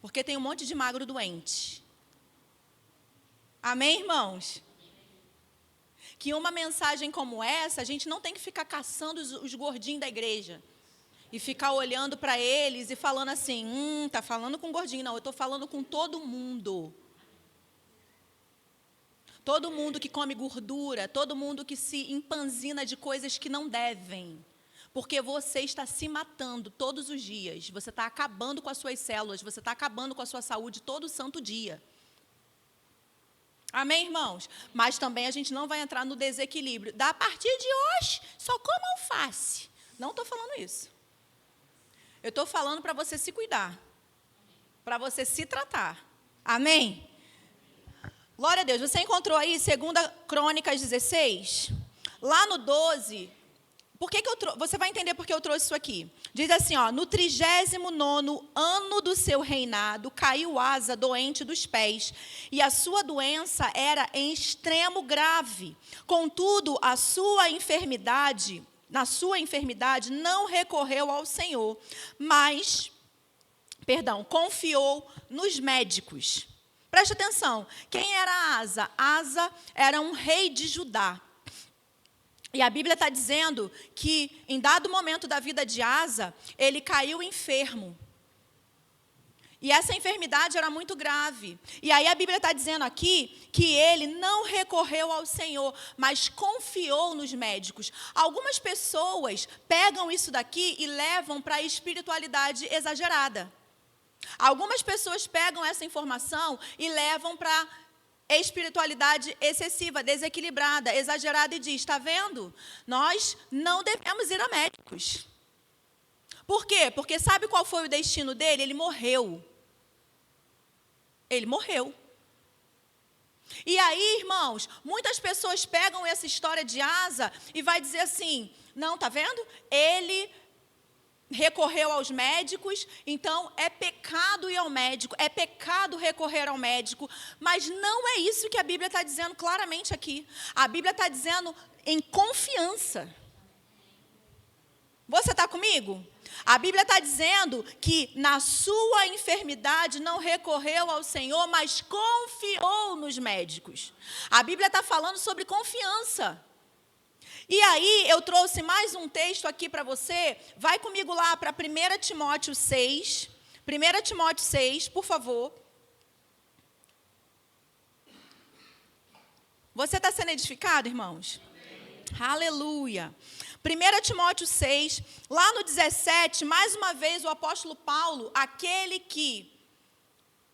Speaker 1: Porque tem um monte de magro doente. Amém, irmãos? Que uma mensagem como essa, a gente não tem que ficar caçando os gordinhos da igreja e ficar olhando para eles e falando assim, tá falando com gordinho. Não, eu estou falando com todo mundo. Todo mundo que come gordura, todo mundo que se empanzina de coisas que não devem. Porque você está se matando todos os dias. Você está acabando com as suas células, você está acabando com a sua saúde todo santo dia. Amém, irmãos? Mas também a gente não vai entrar no desequilíbrio. A partir de hoje, só coma alface. Não estou falando isso. Eu estou falando para você se cuidar. Para você se tratar. Amém? Glória a Deus. Você encontrou aí 2 Crônicas 16? Lá no 12, você vai entender por que eu trouxe isso aqui. Diz assim, no 39º ano do seu reinado, caiu Asa doente dos pés, e a sua doença era em extremo grave. Contudo, na sua enfermidade, não recorreu ao Senhor, mas, confiou nos médicos. Preste atenção, quem era Asa? Asa era um rei de Judá. E a Bíblia está dizendo que, em dado momento da vida de Asa, ele caiu enfermo. E essa enfermidade era muito grave. E aí a Bíblia está dizendo aqui que ele não recorreu ao Senhor, mas confiou nos médicos. Algumas pessoas pegam isso daqui e levam para a espiritualidade exagerada. Algumas pessoas pegam essa informação e levam para espiritualidade excessiva, desequilibrada, exagerada e diz, está vendo? Nós não devemos ir a médicos. Por quê? Porque sabe qual foi o destino dele? Ele morreu. Ele morreu. E aí, irmãos, muitas pessoas pegam essa história de Asa e vai dizer assim, não, está vendo? Ele recorreu aos médicos, então é pecado ir ao médico, é pecado recorrer ao médico, mas não é isso que a Bíblia está dizendo claramente aqui. A Bíblia está dizendo em confiança. Você está comigo? A Bíblia está dizendo que na sua enfermidade não recorreu ao Senhor, mas confiou nos médicos. A Bíblia está falando sobre confiança. E aí, eu trouxe mais um texto aqui para você. Vai comigo lá para 1 Timóteo 6. 1 Timóteo 6, por favor. Você está sendo edificado, irmãos? Amém. Aleluia. 1 Timóteo 6, lá no 17, mais uma vez o apóstolo Paulo, aquele que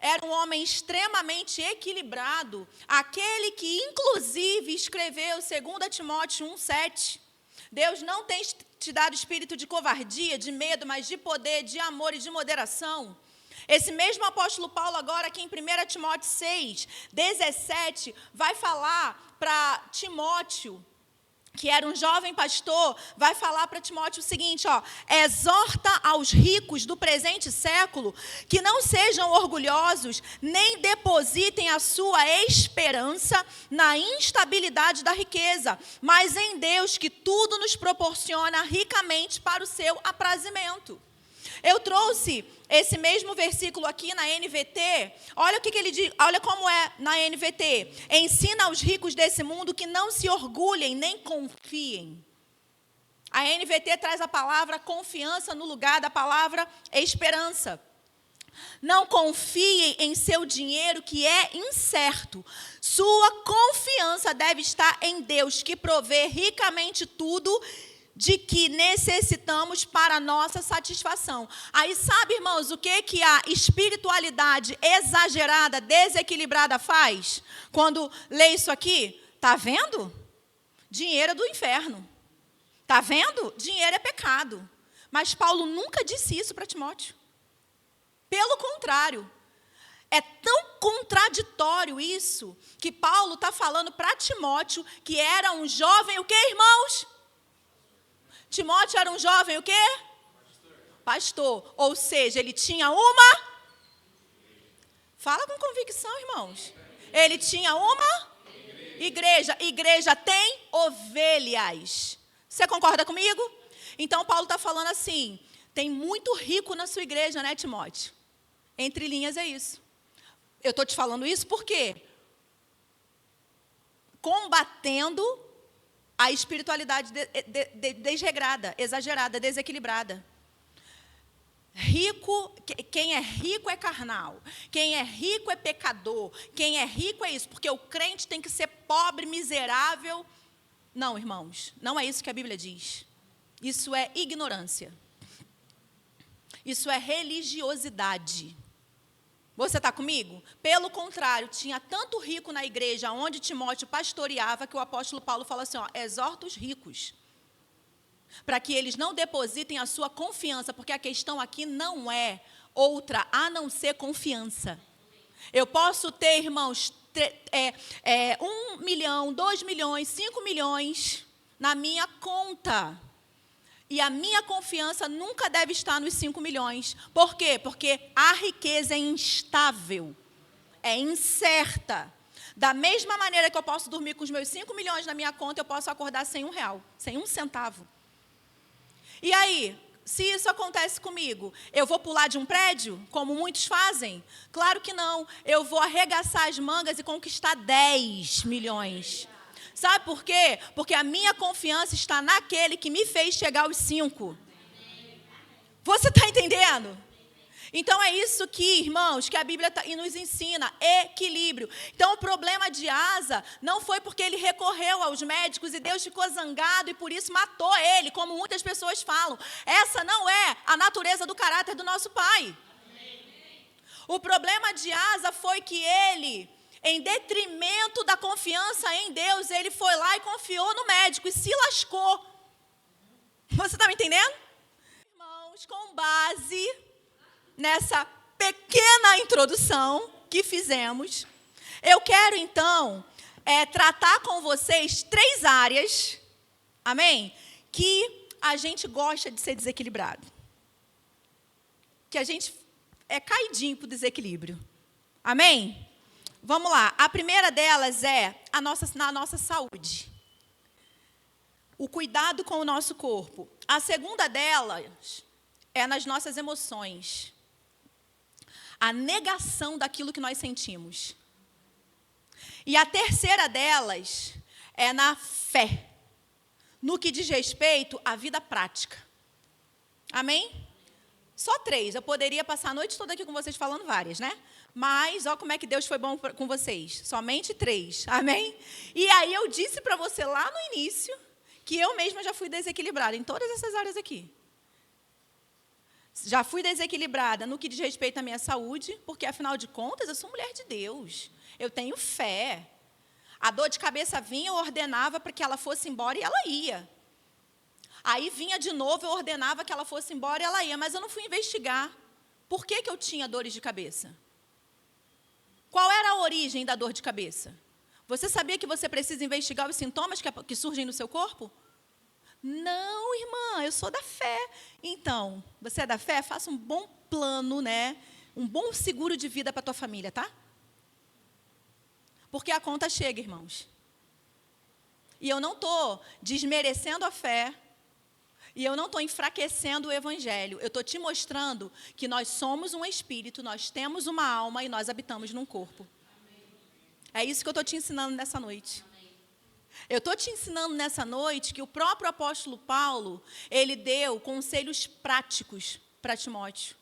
Speaker 1: era um homem extremamente equilibrado, aquele que, inclusive, escreveu 2 Timóteo 1,7. Deus não tem te dado espírito de covardia, de medo, mas de poder, de amor e de moderação. Esse mesmo apóstolo Paulo, agora aqui em 1 Timóteo 6,17, vai falar para Timóteo, que era um jovem pastor, vai falar para Timóteo o seguinte, exorta aos ricos do presente século que não sejam orgulhosos, nem depositem a sua esperança na instabilidade da riqueza, mas em Deus, que tudo nos proporciona ricamente para o seu aprazimento. Eu trouxe esse mesmo versículo aqui na NVT. Olha o que ele diz, olha como é na NVT. Ensina aos ricos desse mundo que não se orgulhem nem confiem. A NVT traz a palavra confiança no lugar da palavra esperança. Não confiem em seu dinheiro, que é incerto. Sua confiança deve estar em Deus, que provê ricamente tudo de que necessitamos para a nossa satisfação. Aí sabe, irmãos, o que a espiritualidade exagerada, desequilibrada faz? Quando lê isso aqui, tá vendo? Dinheiro é do inferno. Tá vendo? Dinheiro é pecado. Mas Paulo nunca disse isso para Timóteo. Pelo contrário, é tão contraditório isso, que Paulo está falando para Timóteo, que era um jovem, o quê, irmãos? Timóteo era um jovem, o quê? Pastor. Ou seja, ele tinha uma... Fala com convicção, irmãos. Ele tinha uma igreja. Igreja tem ovelhas. Você concorda comigo? Então, Paulo está falando assim, tem muito rico na sua igreja, né, Timóteo? Entre linhas é isso. Eu estou te falando isso por quê? Combatendo a espiritualidade desregrada, exagerada, desequilibrada. Rico, quem é rico é carnal. Quem é rico é pecador. Quem é rico é isso, porque o crente tem que ser pobre, miserável. Não, irmãos, não é isso que a Bíblia diz. Isso é ignorância. Isso é religiosidade. Você está comigo? Pelo contrário, tinha tanto rico na igreja onde Timóteo pastoreava que o apóstolo Paulo fala assim, exorta os ricos, para que eles não depositem a sua confiança, porque a questão aqui não é outra a não ser confiança. Eu posso ter, irmãos, 1 milhão, 2 milhões, 5 milhões na minha conta. E a minha confiança nunca deve estar nos 5 milhões. Por quê? Porque a riqueza é instável, é incerta. Da mesma maneira que eu posso dormir com os meus 5 milhões na minha conta, eu posso acordar sem R$1, sem 1 centavo. E aí, se isso acontece comigo, eu vou pular de um prédio, como muitos fazem? Claro que não. Eu vou arregaçar as mangas e conquistar 10 milhões. Sabe por quê? Porque a minha confiança está naquele que me fez chegar aos 5. Você está entendendo? Então é isso que, irmãos, que a Bíblia nos ensina, equilíbrio. Então o problema de Asa não foi porque ele recorreu aos médicos e Deus ficou zangado e por isso matou ele, como muitas pessoas falam. Essa não é a natureza do caráter do nosso Pai. O problema de Asa foi que ele, em detrimento da confiança em Deus, ele foi lá e confiou no médico e se lascou. Você está me entendendo? Irmãos, com base nessa pequena introdução que fizemos, eu quero então tratar com vocês 3 áreas, amém? Que a gente gosta de ser desequilibrado. Que a gente é caidinho para o desequilíbrio. Amém? Vamos lá, a primeira delas é na nossa saúde. O cuidado com o nosso corpo. A segunda delas é nas nossas emoções. A negação daquilo que nós sentimos. E a terceira delas é na fé. No que diz respeito à vida prática. Amém? Só 3. Eu poderia passar a noite toda aqui com vocês falando várias, né? Mas, ó como é que Deus foi bom com vocês. Somente 3. Amém? E aí eu disse para você lá no início que eu mesma já fui desequilibrada em todas essas áreas aqui. Já fui desequilibrada no que diz respeito à minha saúde, porque, afinal de contas, eu sou mulher de Deus. Eu tenho fé. A dor de cabeça vinha, eu ordenava para que ela fosse embora e ela ia. Aí vinha de novo, eu ordenava que ela fosse embora e ela ia. Mas eu não fui investigar. Por que eu tinha dores de cabeça? Qual era a origem da dor de cabeça? Você sabia que você precisa investigar os sintomas que surgem no seu corpo? Não, irmã, eu sou da fé. Então, você é da fé? Faça um bom plano, né? Um bom seguro de vida para a tua família, tá? Porque a conta chega, irmãos. E eu não estou desmerecendo a fé. E eu não estou enfraquecendo o evangelho. Eu estou te mostrando que nós somos um espírito, nós temos uma alma e nós habitamos num corpo. É isso que eu estou te ensinando nessa noite. Eu estou te ensinando nessa noite que o próprio apóstolo Paulo, ele deu conselhos práticos para Timóteo.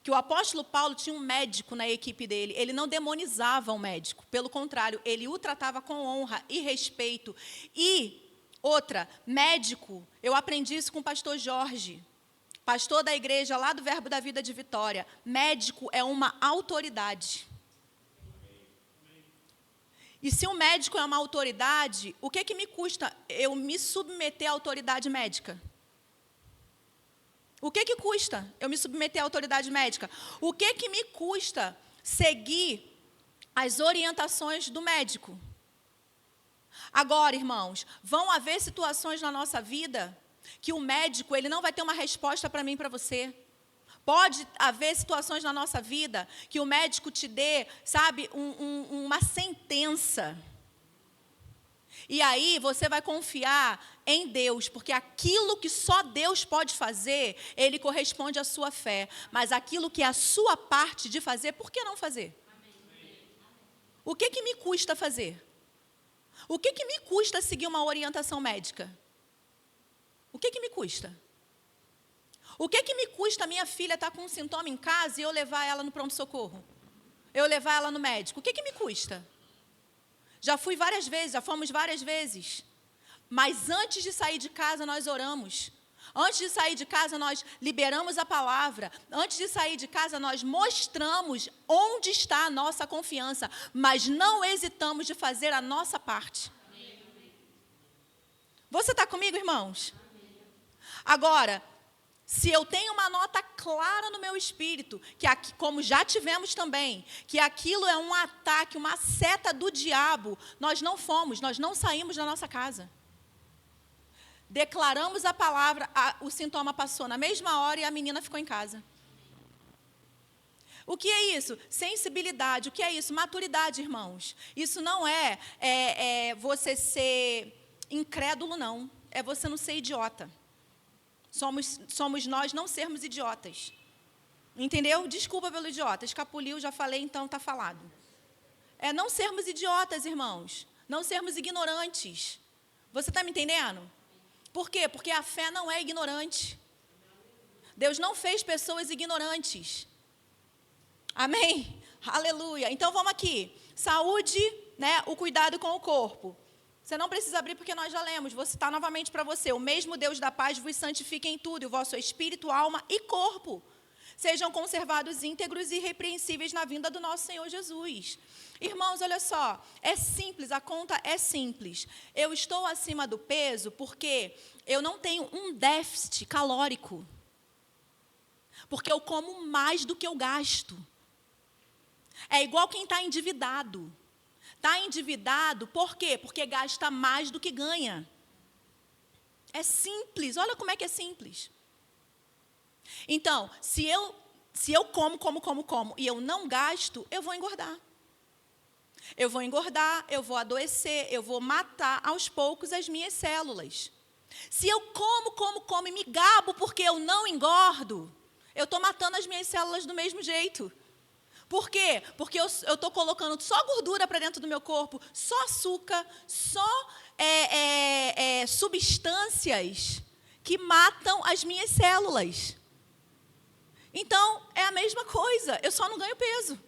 Speaker 1: Que o apóstolo Paulo tinha um médico na equipe dele. Ele não demonizava o médico. Pelo contrário, ele o tratava com honra e respeito. E, outra, médico, eu aprendi isso com o pastor Jorge, pastor da igreja lá do Verbo da Vida de Vitória. Médico é uma autoridade. E se um médico é uma autoridade, o que me custa eu me submeter à autoridade médica? O que custa eu me submeter à autoridade médica? O que me custa seguir as orientações do médico? Agora, irmãos, vão haver situações na nossa vida que o médico ele não vai ter uma resposta para mim e para você. Pode haver situações na nossa vida que o médico te dê, sabe, uma sentença. E aí você vai confiar em Deus, porque aquilo que só Deus pode fazer, Ele corresponde à sua fé. Mas aquilo que é a sua parte de fazer, por que não fazer? O que me custa fazer? O que me custa seguir uma orientação médica? O que me custa? O que me custa a minha filha estar com um sintoma em casa e eu levar ela no pronto-socorro? Eu levar ela no médico? O que me custa? Já fui várias vezes, já fomos várias vezes. Mas antes de sair de casa, nós oramos. Antes de sair de casa, nós liberamos a palavra. Antes de sair de casa, nós mostramos onde está a nossa confiança. Mas não hesitamos de fazer a nossa parte. Você está comigo, irmãos? Agora, se eu tenho uma nota clara no meu espírito, que como já tivemos também, que aquilo é um ataque, uma seta do diabo, nós não saímos da nossa casa. Declaramos a palavra, o sintoma passou na mesma hora e a menina ficou em casa. O que é isso? Sensibilidade. O que é isso? Maturidade, irmãos. Isso não é você ser incrédulo, não. É você não ser idiota. Somos nós não sermos idiotas. Entendeu? Desculpa pelo idiota. Escapuliu, já falei, então está falado. É não sermos idiotas, irmãos. Não sermos ignorantes. Você está me entendendo? Por quê? Porque a fé não é ignorante. Deus não fez pessoas ignorantes. Amém? Aleluia. Então vamos aqui. Saúde, né? O cuidado com o corpo. Você não precisa abrir porque nós já lemos. Vou citar novamente para você. O mesmo Deus da paz vos santifique em tudo, e o vosso espírito, alma e corpo sejam conservados íntegros e irrepreensíveis na vinda do nosso Senhor Jesus. Irmãos, olha só, é simples, a conta é simples. Eu estou acima do peso porque eu não tenho um déficit calórico. Porque eu como mais do que eu gasto. É igual quem está endividado. Está endividado, por quê? Porque gasta mais do que ganha. É simples, olha como é que é simples. Então, se eu como, e eu não gasto, eu vou engordar. Eu vou engordar, eu vou adoecer, eu vou matar aos poucos as minhas células. Se eu como e me gabo porque eu não engordo, eu estou matando as minhas células do mesmo jeito. Por quê? Porque eu estou colocando só gordura para dentro do meu corpo, só açúcar, só substâncias que matam as minhas células. Então, é a mesma coisa, eu só não ganho peso.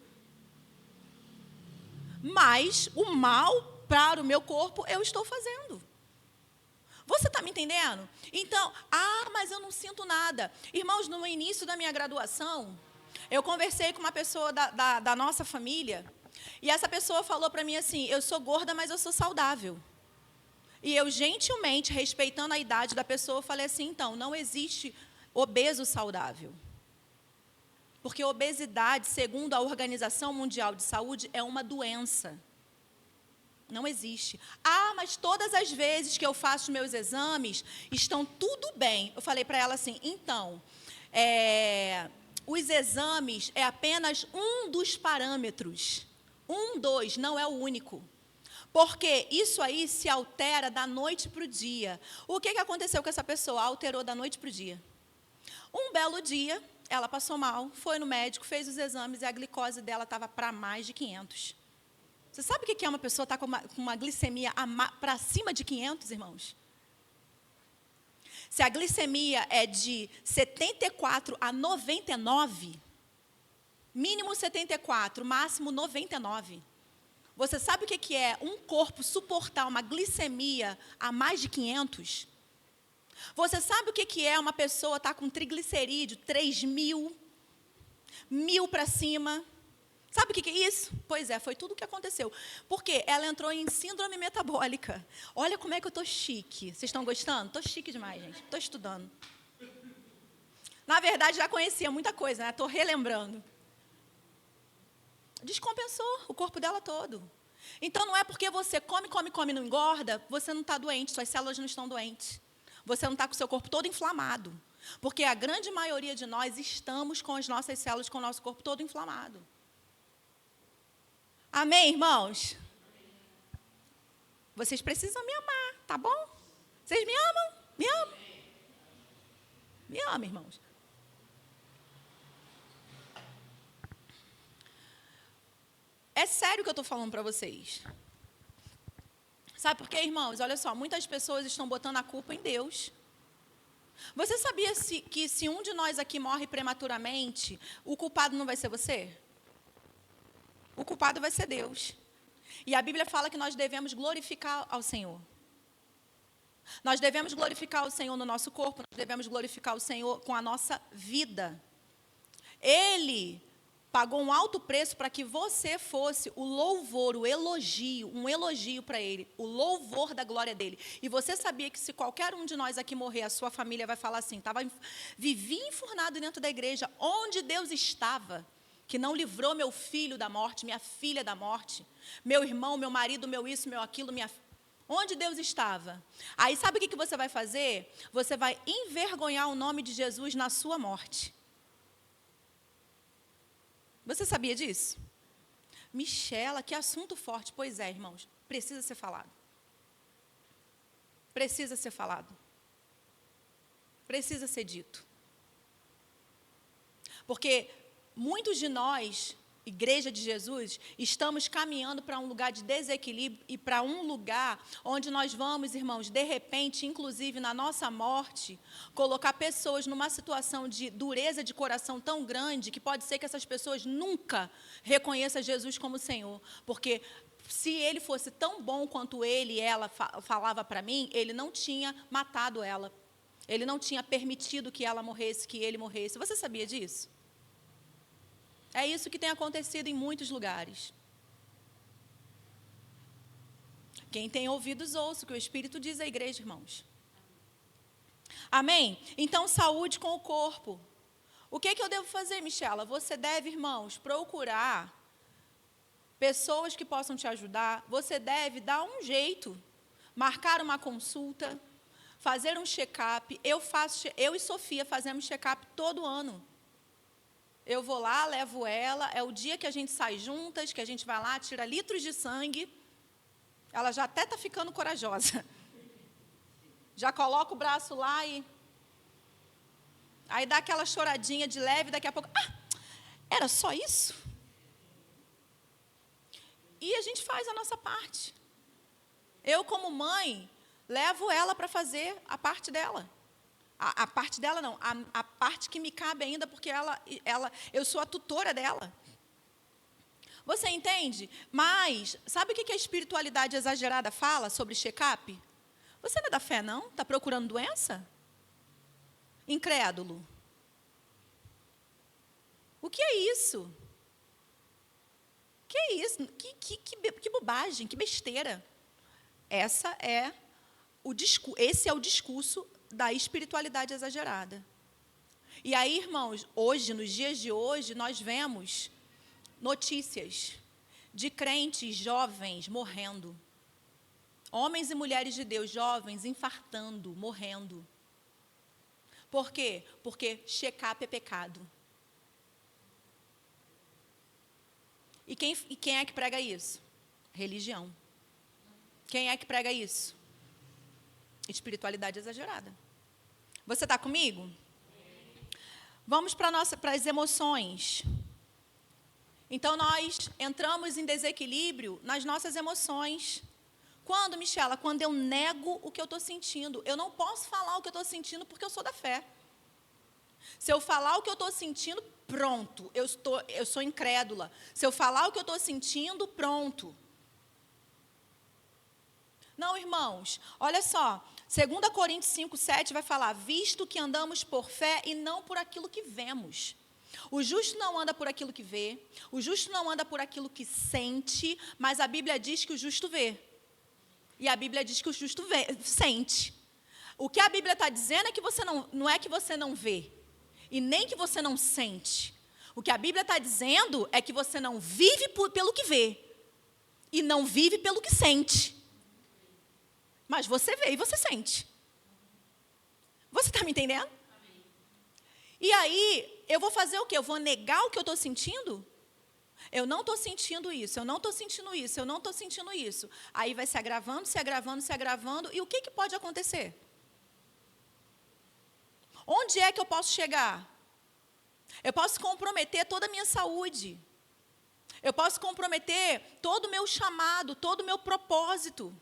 Speaker 1: Mas o mal para o meu corpo eu estou fazendo. Você está me entendendo? Então, mas eu não sinto nada. Irmãos, no início da minha graduação, eu conversei com uma pessoa da nossa família, e essa pessoa falou para mim assim, eu sou gorda, mas eu sou saudável. E eu, gentilmente, respeitando a idade da pessoa, falei assim, então, não existe obeso saudável. Porque obesidade, segundo a Organização Mundial de Saúde, é uma doença. Não existe. Mas todas as vezes que eu faço meus exames, estão tudo bem. Eu falei para ela assim, então, os exames é apenas um dos parâmetros. 1, 2, não é o único. Porque isso aí se altera da noite para o dia. O que aconteceu com essa pessoa? Alterou da noite para o dia. Um belo dia, ela passou mal, foi no médico, fez os exames e a glicose dela estava para mais de 500. Você sabe o que é uma pessoa estar com uma glicemia para cima de 500, irmãos? Se a glicemia é de 74 a 99, mínimo 74, máximo 99. Você sabe o que é um corpo suportar uma glicemia a mais de 500? Você sabe o que é uma pessoa estar com triglicerídeo 3.000, 1.000 para cima? Sabe o que é isso? Pois é, foi tudo o que aconteceu. Porque ela entrou em síndrome metabólica. Olha como é que eu estou chique. Vocês estão gostando? Estou chique demais, gente. Estou estudando. Na verdade, já conhecia muita coisa, né? Estou relembrando. Descompensou o corpo dela todo. Então, não é porque você come e não engorda, você não está doente, suas células não estão doentes. Você não está com o seu corpo todo inflamado. Porque a grande maioria de nós estamos com as nossas células, com o nosso corpo todo inflamado. Amém, irmãos? Vocês precisam me amar, tá bom? Vocês me amam? Me amam? Me amam, irmãos. É sério que eu estou falando para vocês. Sabe por quê, irmãos? Olha só, muitas pessoas estão botando a culpa em Deus. Você sabia que se um de nós aqui morre prematuramente, o culpado não vai ser você? O culpado vai ser Deus. E a Bíblia fala que nós devemos glorificar ao Senhor. Nós devemos glorificar o Senhor no nosso corpo, nós devemos glorificar o Senhor com a nossa vida. Ele pagou um alto preço para que você fosse o louvor, o elogio, um elogio para Ele, o louvor da glória dEle. E você sabia que se qualquer um de nós aqui morrer, a sua família vai falar assim, vivia enfurnado dentro da igreja, onde Deus estava, que não livrou meu filho da morte, minha filha da morte, meu irmão, meu marido, meu isso, meu aquilo, onde Deus estava? Aí sabe o que você vai fazer? Você vai envergonhar o nome de Jesus na sua morte. Você sabia disso? Michela, que assunto forte. Pois é, irmãos, precisa ser falado. Precisa ser falado. Precisa ser dito. Porque muitos de nós, Igreja de Jesus, estamos caminhando para um lugar de desequilíbrio e para um lugar onde nós vamos, irmãos, de repente, inclusive na nossa morte, colocar pessoas numa situação de dureza de coração tão grande que pode ser que essas pessoas nunca reconheçam Jesus como Senhor. Porque se Ele fosse tão bom quanto Ele e ela falava para mim, Ele não tinha matado ela. Ele não tinha permitido que ela morresse, que ele morresse. Você sabia disso? É isso que tem acontecido em muitos lugares. Quem tem ouvidos, ouça o que o Espírito diz à igreja, irmãos. Amém? Então, saúde com o corpo. O que eu devo fazer, Michela? Você deve, irmãos, procurar pessoas que possam te ajudar. Você deve dar um jeito, marcar uma consulta, fazer um check-up. Eu e Sofia fazemos check-up todo ano. Eu vou lá, levo ela, é o dia que a gente sai juntas, que a gente vai lá, tira litros de sangue. Ela já até está ficando corajosa. Já coloca o braço lá e... Aí dá aquela choradinha de leve, daqui a pouco... era só isso? E a gente faz a nossa parte. Eu, como mãe, levo ela para fazer a parte dela. A parte dela não, a parte que me cabe ainda, porque eu sou a tutora dela. Você entende? Mas, sabe o que a espiritualidade exagerada fala sobre check-up? Você não é da fé, não? Está procurando doença? Incrédulo. O que é isso? Que é isso? Que bobagem, que besteira. Esse é o discurso da espiritualidade exagerada. E aí, irmãos, hoje, nos dias de hoje, nós vemos notícias de crentes jovens morrendo. Homens e mulheres de Deus, jovens, infartando, morrendo. Por quê? Porque check-up é pecado. E quem é que prega isso? Religião. Quem é que prega isso? Espiritualidade exagerada. Você está comigo? Vamos para as emoções. Então, nós entramos em desequilíbrio nas nossas emoções. Quando, Michela? Quando eu nego o que eu estou sentindo. Eu não posso falar o que eu estou sentindo porque eu sou da fé. Se eu falar o que eu estou sentindo, pronto, eu sou incrédula. Se eu falar o que eu estou sentindo, pronto. Não, irmãos, olha só. 2 Coríntios 5:7 vai falar, visto que andamos por fé e não por aquilo que vemos. O justo não anda por aquilo que vê, o justo não anda por aquilo que sente, mas a Bíblia diz que o justo vê. E a Bíblia diz que o justo sente. O que a Bíblia está dizendo é que você não é que você não vê, e nem que você não sente. O que a Bíblia está dizendo é que você não vive pelo que vê, e não vive pelo que sente. Mas você vê e você sente. Você está me entendendo? E aí, eu vou fazer o quê? Eu vou negar o que eu estou sentindo? Eu não estou sentindo isso, eu não estou sentindo isso, eu não estou sentindo isso. Aí vai se agravando, se agravando, se agravando. E o que pode acontecer? Onde é que eu posso chegar? Eu posso comprometer toda a minha saúde. Eu posso comprometer todo o meu chamado, todo o meu propósito.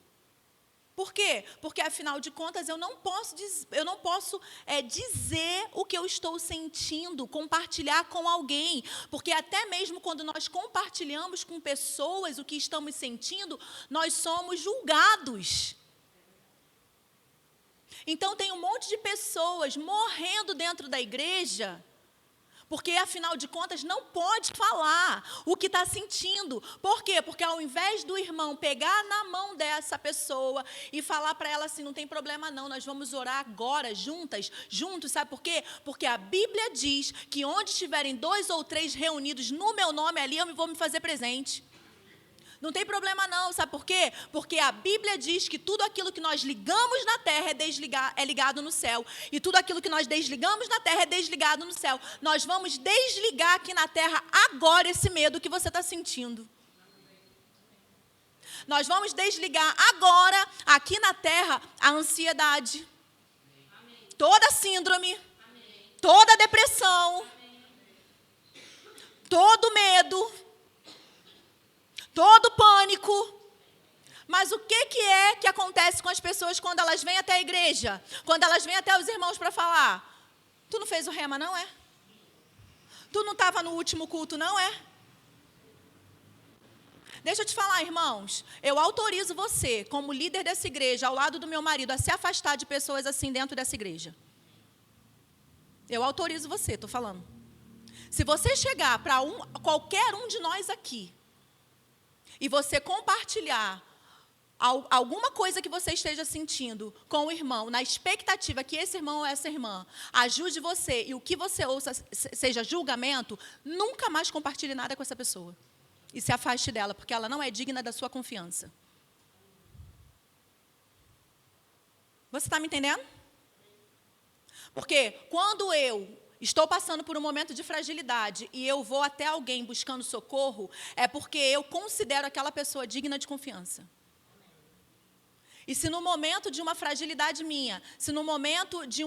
Speaker 1: Por quê? Porque, afinal de contas, eu não posso dizer o que eu estou sentindo, compartilhar com alguém. Porque até mesmo quando nós compartilhamos com pessoas o que estamos sentindo, nós somos julgados. Então, tem um monte de pessoas morrendo dentro da igreja, porque, afinal de contas, não pode falar o que está sentindo. Por quê? Porque ao invés do irmão pegar na mão dessa pessoa e falar para ela assim, não tem problema não, nós vamos orar agora, juntos, sabe por quê? Porque a Bíblia diz que onde estiverem 2 ou 3 reunidos no meu nome, ali eu vou me fazer presente. Não tem problema não, sabe por quê? Porque a Bíblia diz que tudo aquilo que nós ligamos na terra é ligado no céu. E tudo aquilo que nós desligamos na terra é desligado no céu. Nós vamos desligar aqui na terra agora esse medo que você está sentindo. Nós vamos desligar agora aqui na terra a ansiedade. Toda síndrome, toda depressão, todo medo, todo pânico. Mas o que é que acontece com as pessoas quando elas vêm até a igreja? Quando elas vêm até os irmãos para falar? Tu não fez o rema, não é? Tu não estava no último culto, não é? Deixa eu te falar, irmãos. Eu autorizo você, como líder dessa igreja, ao lado do meu marido, a se afastar de pessoas assim dentro dessa igreja. Eu autorizo você, estou falando. Se você chegar para qualquer um de nós aqui, e você compartilhar alguma coisa que você esteja sentindo com o irmão, na expectativa que esse irmão ou essa irmã ajude você, e o que você ouça seja julgamento, nunca mais compartilhe nada com essa pessoa. E se afaste dela, porque ela não é digna da sua confiança. Você está me entendendo? Porque quando eu estou passando por um momento de fragilidade e eu vou até alguém buscando socorro, é porque eu considero aquela pessoa digna de confiança. E se no momento de uma fragilidade minha, se no momento de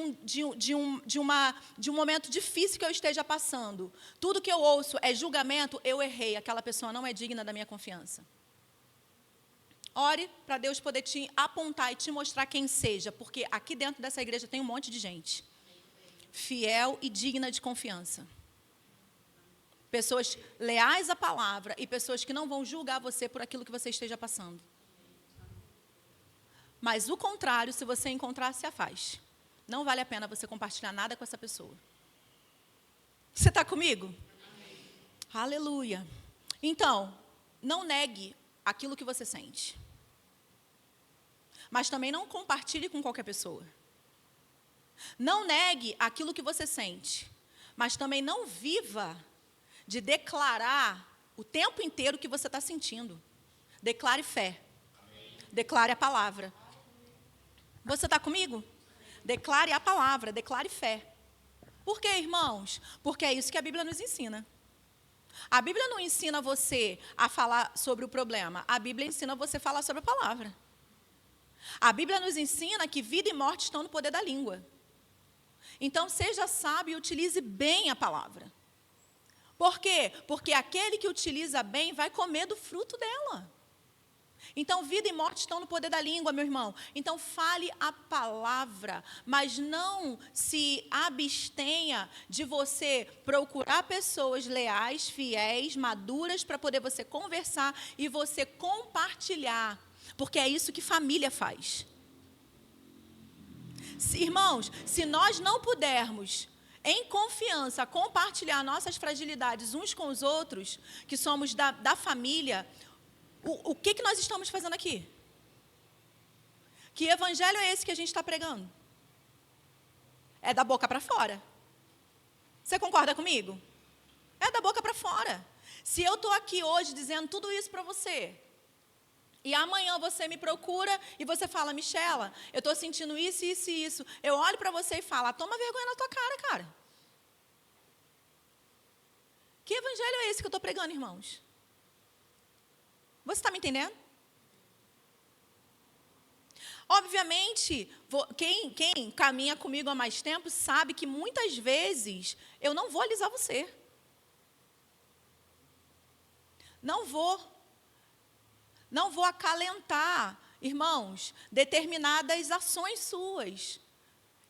Speaker 1: um momento difícil que eu esteja passando, tudo que eu ouço é julgamento, eu errei, aquela pessoa não é digna da minha confiança. Ore para Deus poder te apontar e te mostrar quem seja, porque aqui dentro dessa igreja tem um monte de gente fiel e digna de confiança. Pessoas leais à palavra e pessoas que não vão julgar você por aquilo que você esteja passando. Mas o contrário, se você encontrar, se afaste. Não vale a pena você compartilhar nada com essa pessoa. Você está comigo? Amém. Aleluia. Então, não negue aquilo que você sente. Mas também não compartilhe com qualquer pessoa. Não negue aquilo que você sente. Mas também não viva de declarar o tempo inteiro o que você está sentindo. Declare fé. Amém. Declare a palavra. Você está comigo? Declare a palavra, declare fé. Por quê, irmãos? Porque é isso que a Bíblia nos ensina. A Bíblia não ensina você a falar sobre o problema. A Bíblia ensina você a falar sobre a palavra. A Bíblia nos ensina que vida e morte estão no poder da língua. Então, seja sábio e utilize bem a palavra. Por quê? Porque aquele que utiliza bem vai comer do fruto dela. Então, vida e morte estão no poder da língua, meu irmão. Então, fale a palavra, mas não se abstenha de você procurar pessoas leais, fiéis, maduras, para poder você conversar e você compartilhar. Porque é isso que família faz. Irmãos, se nós não pudermos, em confiança, compartilhar nossas fragilidades uns com os outros, que somos da família, o que nós estamos fazendo aqui? Que evangelho é esse que a gente está pregando? É da boca para fora. Você concorda comigo? É da boca para fora. Se eu estou aqui hoje dizendo tudo isso para você, e amanhã você me procura e você fala, Michela, eu estou sentindo isso, isso e isso. Eu olho para você e falo, toma vergonha na tua cara, cara. Que evangelho é esse que eu estou pregando, irmãos? Você está me entendendo? Obviamente, quem caminha comigo há mais tempo sabe que muitas vezes eu não vou alisar você. Não vou acalentar, irmãos, determinadas ações suas.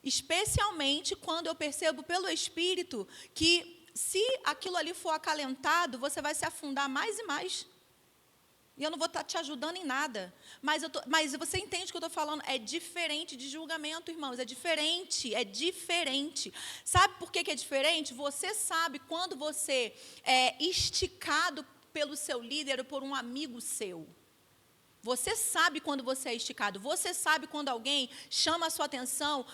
Speaker 1: Especialmente quando eu percebo pelo Espírito que se aquilo ali for acalentado, você vai se afundar mais e mais. E eu não vou estar te ajudando em nada. Mas você entende o que eu estou falando? É diferente de julgamento, irmãos. É diferente. Sabe por que é diferente? Você sabe quando você é esticado pelo seu líder ou por um amigo seu. Você sabe quando você é esticado. Você sabe quando alguém chama a sua atenção,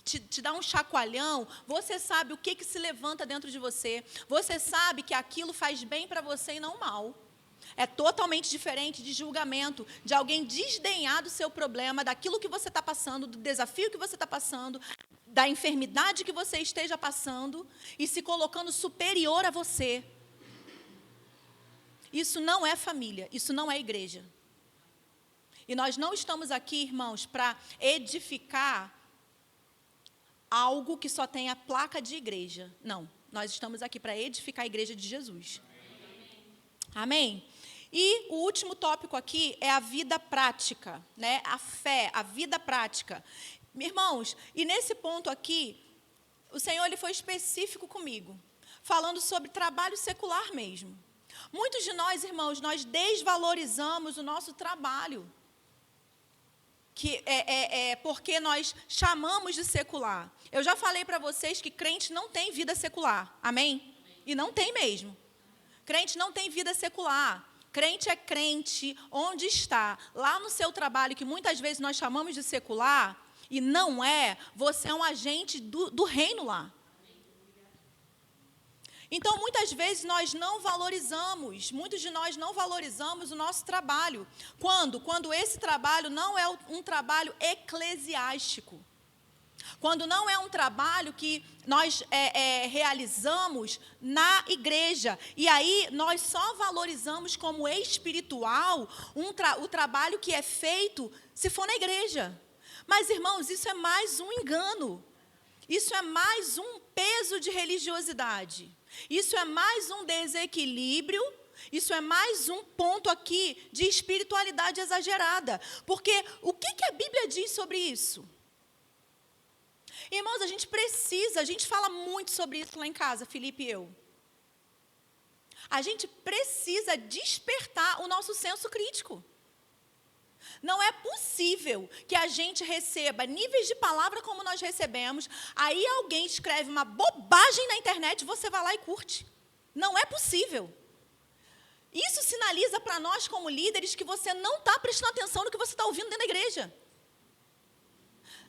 Speaker 1: te dá um chacoalhão. Você sabe o que se levanta dentro de você. Você sabe que aquilo faz bem para você e não mal. É totalmente diferente de julgamento, de alguém desdenhar do seu problema, daquilo que você está passando, do desafio que você está passando, da enfermidade que você esteja passando e se colocando superior a você. Isso não é família, isso não é igreja. E nós não estamos aqui, irmãos, para edificar algo que só tenha placa de igreja. Não, nós estamos aqui para edificar a igreja de Jesus. Amém? E o último tópico aqui é a vida prática, né? A fé, a vida prática. Irmãos, e nesse ponto aqui, o Senhor ele foi específico comigo, falando sobre trabalho secular mesmo. Muitos de nós, irmãos, nós desvalorizamos o nosso trabalho, que porque nós chamamos de secular. Eu já falei para vocês que crente não tem vida secular, amém? E não tem mesmo. Crente não tem vida secular. Crente é crente onde está, lá no seu trabalho, que muitas vezes nós chamamos de secular, e não é, você é um agente do reino lá. Então, muitas vezes nós não valorizamos, muitos de nós não valorizamos o nosso trabalho. Quando? Quando esse trabalho não é um trabalho eclesiástico. Quando não é um trabalho que nós realizamos na igreja. E aí nós só valorizamos como espiritual o trabalho que é feito se for na igreja. Mas, irmãos, isso é mais um engano. Isso é mais um peso de religiosidade. Isso é mais um desequilíbrio. Isso é mais um ponto aqui de espiritualidade exagerada. Porque o que a Bíblia diz sobre isso? Irmãos, a gente fala muito sobre isso lá em casa, Felipe e eu. A gente precisa despertar o nosso senso crítico. Não é possível que a gente receba níveis de palavra como nós recebemos, aí alguém escreve uma bobagem na internet e você vai lá e curte. Não é possível. Isso sinaliza para nós, como líderes, que você não está prestando atenção no que você está ouvindo dentro da igreja.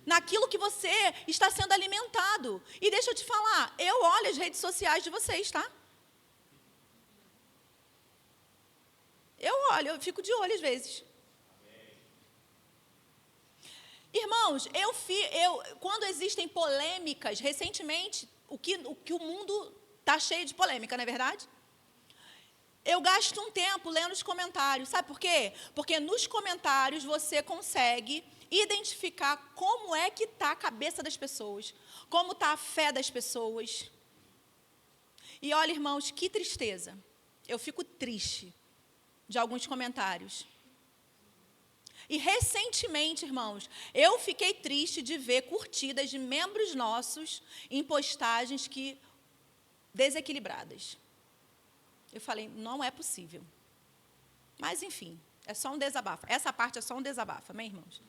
Speaker 1: Naquilo que você está sendo alimentado. E deixa eu te falar, eu olho as redes sociais de vocês, tá? Eu olho, eu fico de olho às vezes. Irmãos, quando existem polêmicas, recentemente, o que o mundo está cheio de polêmica, não é verdade? Eu gasto um tempo lendo os comentários. Sabe por quê? Porque nos comentários você consegue identificar como é que está a cabeça das pessoas, como está a fé das pessoas. E olha, irmãos, que tristeza. Eu fico triste de alguns comentários. E recentemente, irmãos, eu fiquei triste de ver curtidas de membros nossos em postagens desequilibradas. Eu falei, não é possível. Mas, enfim, é só um desabafo. Essa parte é só um desabafo, amém, irmãos?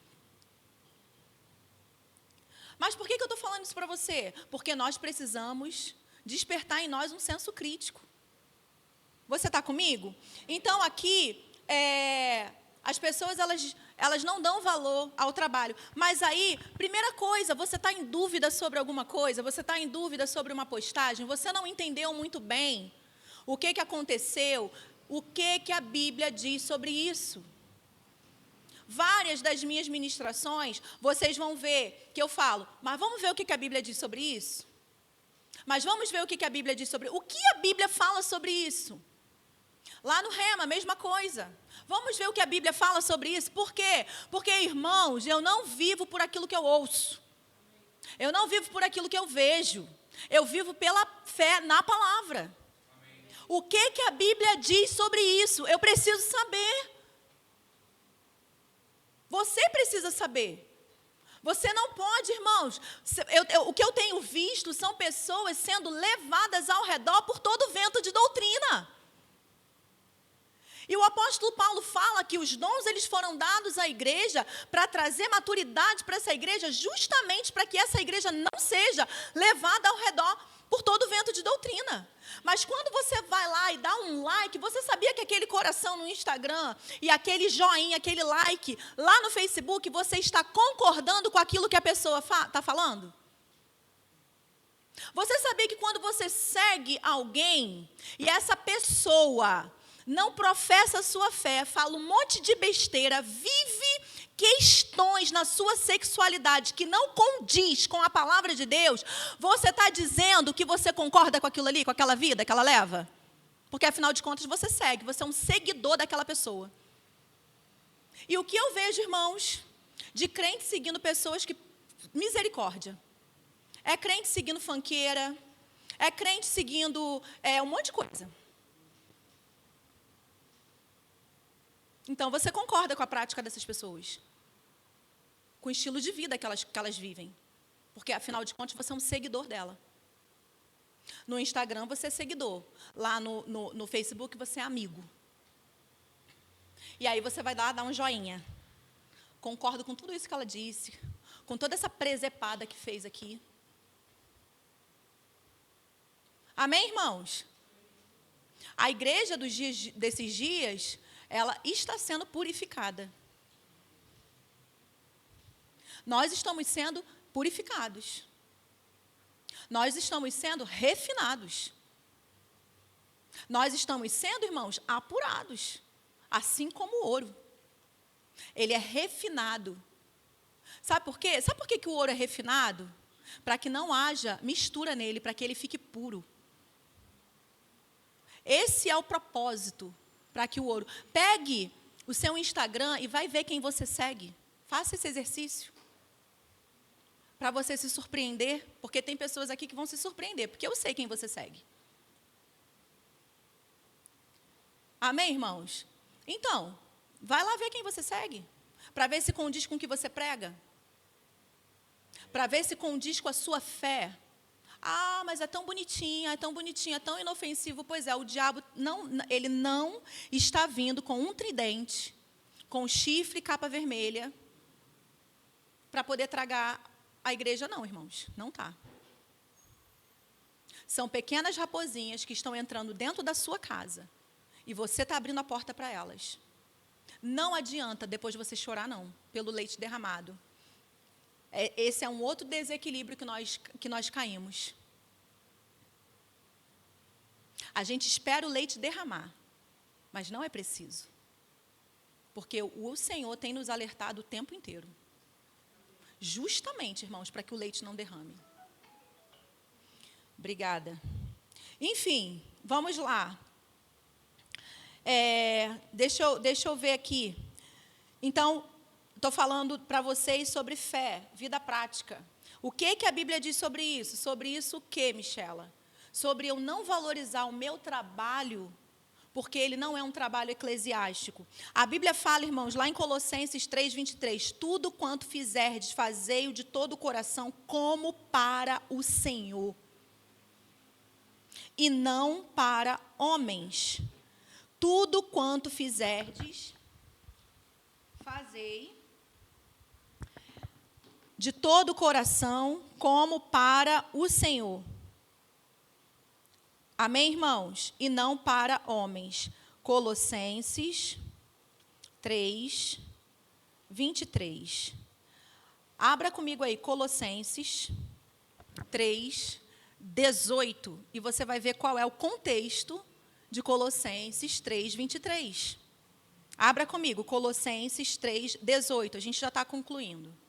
Speaker 1: Mas por que eu estou falando isso para você? Porque nós precisamos despertar em nós um senso crítico. Você está comigo? Então, aqui, as pessoas, elas não dão valor ao trabalho. Mas aí, primeira coisa, você está em dúvida sobre alguma coisa? Você está em dúvida sobre uma postagem? Você não entendeu muito bem o que aconteceu? O que a Bíblia diz sobre isso? Várias das minhas ministrações, vocês vão ver que eu falo, mas vamos ver o que a Bíblia diz sobre isso? Mas vamos ver o que a Bíblia diz sobre isso? O que a Bíblia fala sobre isso? Lá no Rema, a mesma coisa. Vamos ver o que a Bíblia fala sobre isso. Por quê? Porque, irmãos, eu não vivo por aquilo que eu ouço. Eu não vivo por aquilo que eu vejo. Eu vivo pela fé na palavra. O que a Bíblia diz sobre isso? Eu preciso saber. Você precisa saber. Você não pode, irmãos. O que eu tenho visto são pessoas sendo levadas ao redor por todo vento de doutrina. E o apóstolo Paulo fala que os dons eles foram dados à igreja para trazer maturidade para essa igreja, justamente para que essa igreja não seja levada ao redor por todo vento de doutrina. Mas quando você vai lá e dá um like, você sabia que aquele coração no Instagram e aquele joinha, aquele like lá no Facebook, você está concordando com aquilo que a pessoa está falando? Você sabia que quando você segue alguém e essa pessoa não professa a sua fé, fala um monte de besteira, vive questões na sua sexualidade que não condiz com a palavra de Deus, você está dizendo que você concorda com aquilo ali, com aquela vida que ela leva? Porque, afinal de contas, você segue, você é um seguidor daquela pessoa. E o que eu vejo, irmãos, de crente seguindo pessoas que... Misericórdia. É crente seguindo funkeira, é crente seguindo um monte de coisa. Então, você concorda com a prática dessas pessoas? Com o estilo de vida que elas vivem. Porque, afinal de contas, você é um seguidor dela. No Instagram, você é seguidor. Lá no Facebook, você é amigo. E aí, você vai lá dar um joinha. Concordo com tudo isso que ela disse. Com toda essa presepada que fez aqui. Amém, irmãos? A igreja desses dias... ela está sendo purificada. Nós estamos sendo purificados. Nós estamos sendo refinados. Nós estamos sendo, irmãos, apurados. Assim como o ouro. Ele é refinado. Sabe por quê? Sabe por que o ouro é refinado? Para que não haja mistura nele, para que ele fique puro. Esse é o propósito. Para que o ouro... Pegue o seu Instagram e vai ver quem você segue. Faça esse exercício. Para você se surpreender. Porque tem pessoas aqui que vão se surpreender. Porque eu sei quem você segue. Amém, irmãos? Então, vai lá ver quem você segue. Para ver se condiz com o que você prega. Para ver se condiz com a sua fé. Ah, mas é tão bonitinho, é tão inofensivo. Pois é, o diabo ele não está vindo com um tridente com chifre e capa vermelha para poder tragar a igreja, não, irmãos. Não está. São pequenas raposinhas que estão entrando dentro da sua casa. E você está abrindo a porta para elas. Não adianta depois você chorar, não, pelo leite derramado. Esse é um outro desequilíbrio que nós caímos. A gente espera o leite derramar, mas não é preciso. Porque o Senhor tem nos alertado o tempo inteiro. Justamente, irmãos, para que o leite não derrame. Obrigada. Enfim, vamos lá. Deixa eu ver aqui. Então, estou falando para vocês sobre fé, vida prática. O que a Bíblia diz sobre isso? Sobre isso o que, Michela? Sobre eu não valorizar o meu trabalho, porque ele não é um trabalho eclesiástico. A Bíblia fala, irmãos, lá em Colossenses 3:23, tudo quanto fizerdes, fazei-o de todo o coração, como para o Senhor, e não para homens. Tudo quanto fizerdes, fazei de todo o coração, como para o Senhor. Amém, irmãos? E não para homens. Colossenses 3:23. Abra comigo aí, Colossenses 3:18. E você vai ver qual é o contexto de Colossenses 3:23. Abra comigo, Colossenses 3:18. A gente já está concluindo.